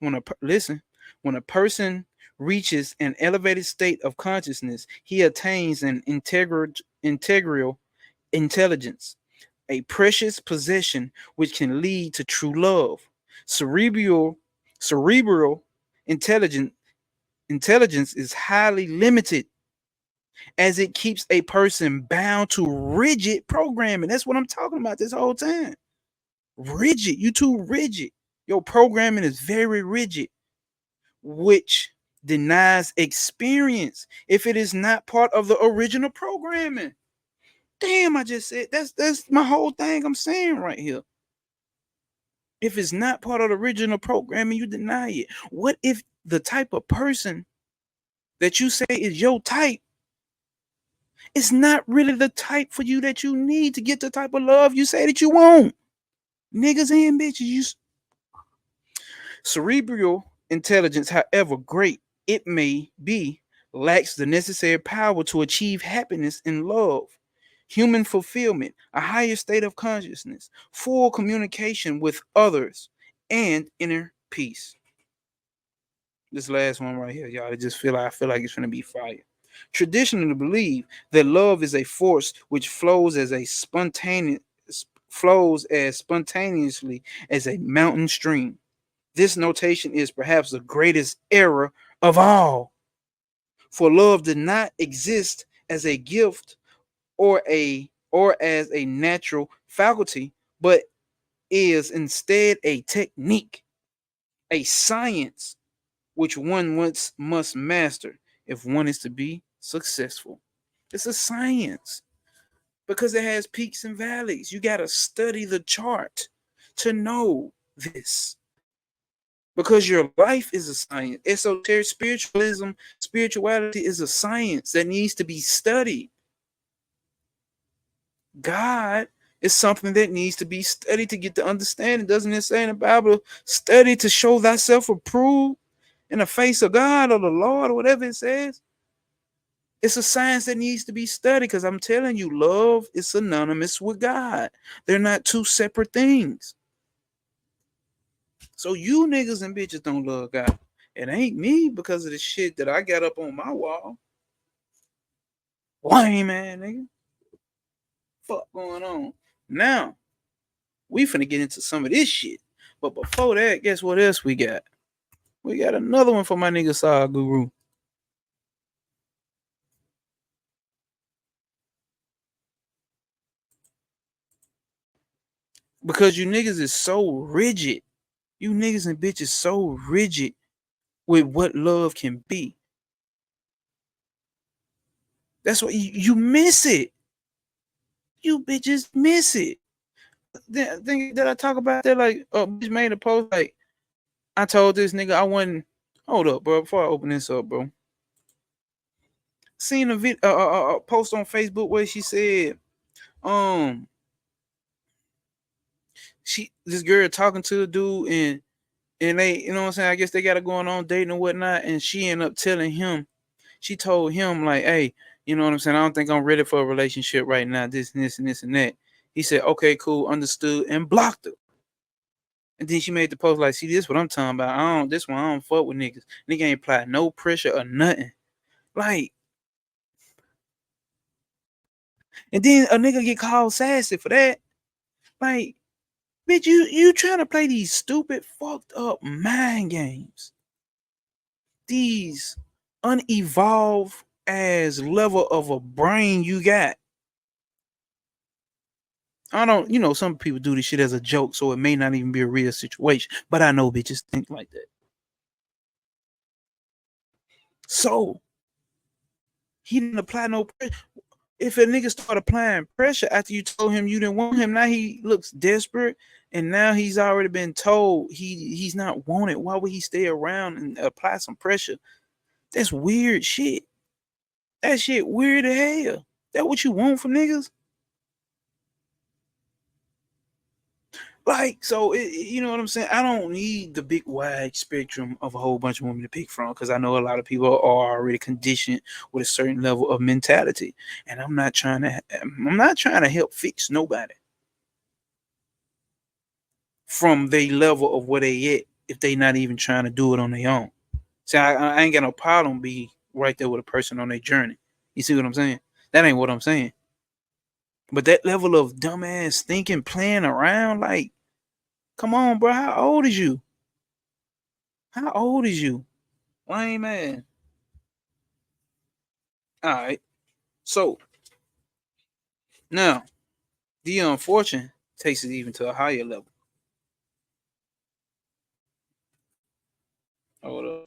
reaches an elevated state of consciousness, he attains an integral intelligence, a precious possession which can lead to true love. Cerebral intelligence intelligence is highly limited as it keeps a person bound to rigid programming. That's what I'm talking about this whole time. Rigid. You too rigid. Your programming is very rigid, which denies experience if it is not part of the original programming. Damn, I just said that's my whole thing I'm saying right here. If it's not part of the original programming, you deny it. What if the type of person that you say is your type is not really the type for you that you need to get the type of love you say that you want? Niggas and bitches, cerebral intelligence, however great it may be, lacks the necessary power to achieve happiness and love, human fulfillment, a higher state of consciousness, full communication with others, and inner peace. This last one right here, y'all, I feel like it's gonna be fire. Traditionally believe that love is a force which flows as spontaneously as a mountain stream. This notation is perhaps the greatest error of all. For love did not exist as a gift or as a natural faculty, but is instead a technique, a science which one must master if one is to be successful. It's a science because it has peaks and valleys. You got to study the chart to know this. Because your life is a science. Esoteric spirituality is a science that needs to be studied. God is something that needs to be studied to get the understanding. Doesn't it say in the Bible, study to show thyself approved in the face of God or the Lord or whatever it says? It's a science that needs to be studied because I'm telling you, love is synonymous with God. They're not two separate things. So you niggas and bitches don't love God. It ain't me because of the shit that I got up on my wall. Lame man, nigga. Fuck going on? Now, we finna get into some of this shit. But before that, guess what else we got? We got another one for my nigga Saw Guru. Because you niggas is so rigid. You niggas and bitches so rigid with what love can be. That's what you miss it. You bitches miss it. Thing that I talk about that, like, bitch made a post like, I told this nigga I wasn't. Hold up, bro. Before I open this up, bro. Seen a post on Facebook where she said, this girl talking to a dude and they, you know what I'm saying? I guess they got it going on dating and whatnot, and she ended up telling him. She told him like, hey, you know what I'm saying? I don't think I'm ready for a relationship right now. This and this and this and that. He said, okay, cool, understood, and blocked her. And then she made the post like, see, this what I'm talking about. This one I don't fuck with niggas. Nigga ain't apply no pressure or nothing. Like, and then a nigga get called sassy for that. Like, bitch, you trying to play these stupid, fucked up mind games. These unevolved as level of a brain you got. I don't, some people do this shit as a joke, so it may not even be a real situation. But I know bitches think like that. So he didn't apply no pressure. If a nigga start applying pressure after you told him you didn't want him, now he looks desperate, and now he's already been told he's not wanted. Why would he stay around and apply some pressure? That's weird shit. That shit weird as hell. That what you want from niggas? Like, so, you know what I'm saying? I don't need the big wide spectrum of a whole bunch of women to pick from, because I know a lot of people are already conditioned with a certain level of mentality, and I'm not trying to help fix nobody from their level of where they at if they not even trying to do it on their own. See, I ain't got no problem be right there with a person on their journey. You see what I'm saying? That ain't what I'm saying. But that level of dumbass thinking, playing around, like, come on, bro. How old is you? How old is you? Lame man. All right. So now the unfortunate takes it even to a higher level. Hold up.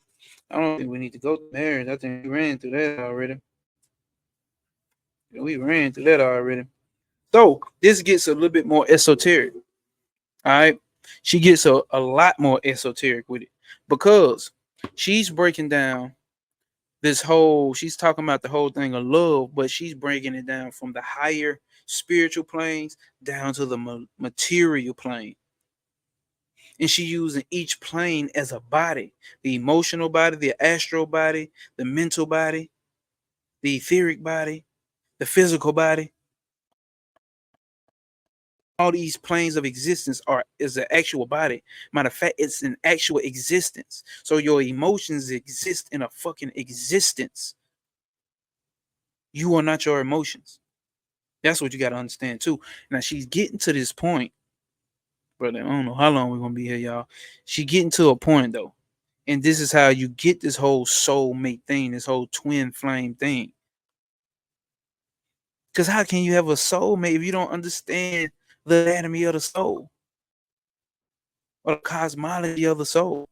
I don't think we need to go to marriage. I think we ran through that already. So this gets a little bit more esoteric. All right. She gets a lot more esoteric with it, because she's breaking down she's talking about the whole thing of love, but she's breaking it down from the higher spiritual planes down to the material plane. And she using each plane as a body: the emotional body, the astral body, the mental body, the etheric body, the physical body. All these planes of existence is an actual body. Matter of fact, it's an actual existence. So your emotions exist in a fucking existence. You are not your emotions. That's what you got to understand too. Now she's getting to this point, brother. I don't know how long we're gonna be here, y'all. She getting to a point though, and this is how you get this whole soulmate thing, this whole twin flame thing. Because how can you have a soulmate if you don't understand the anatomy of the soul, or the cosmology of the soul,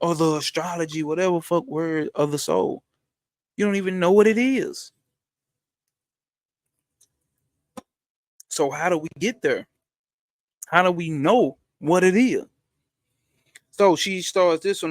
or the astrology, whatever fuck word of the soul? You don't even know what it is. So how do we get there? How do we know what it is? So she starts this one.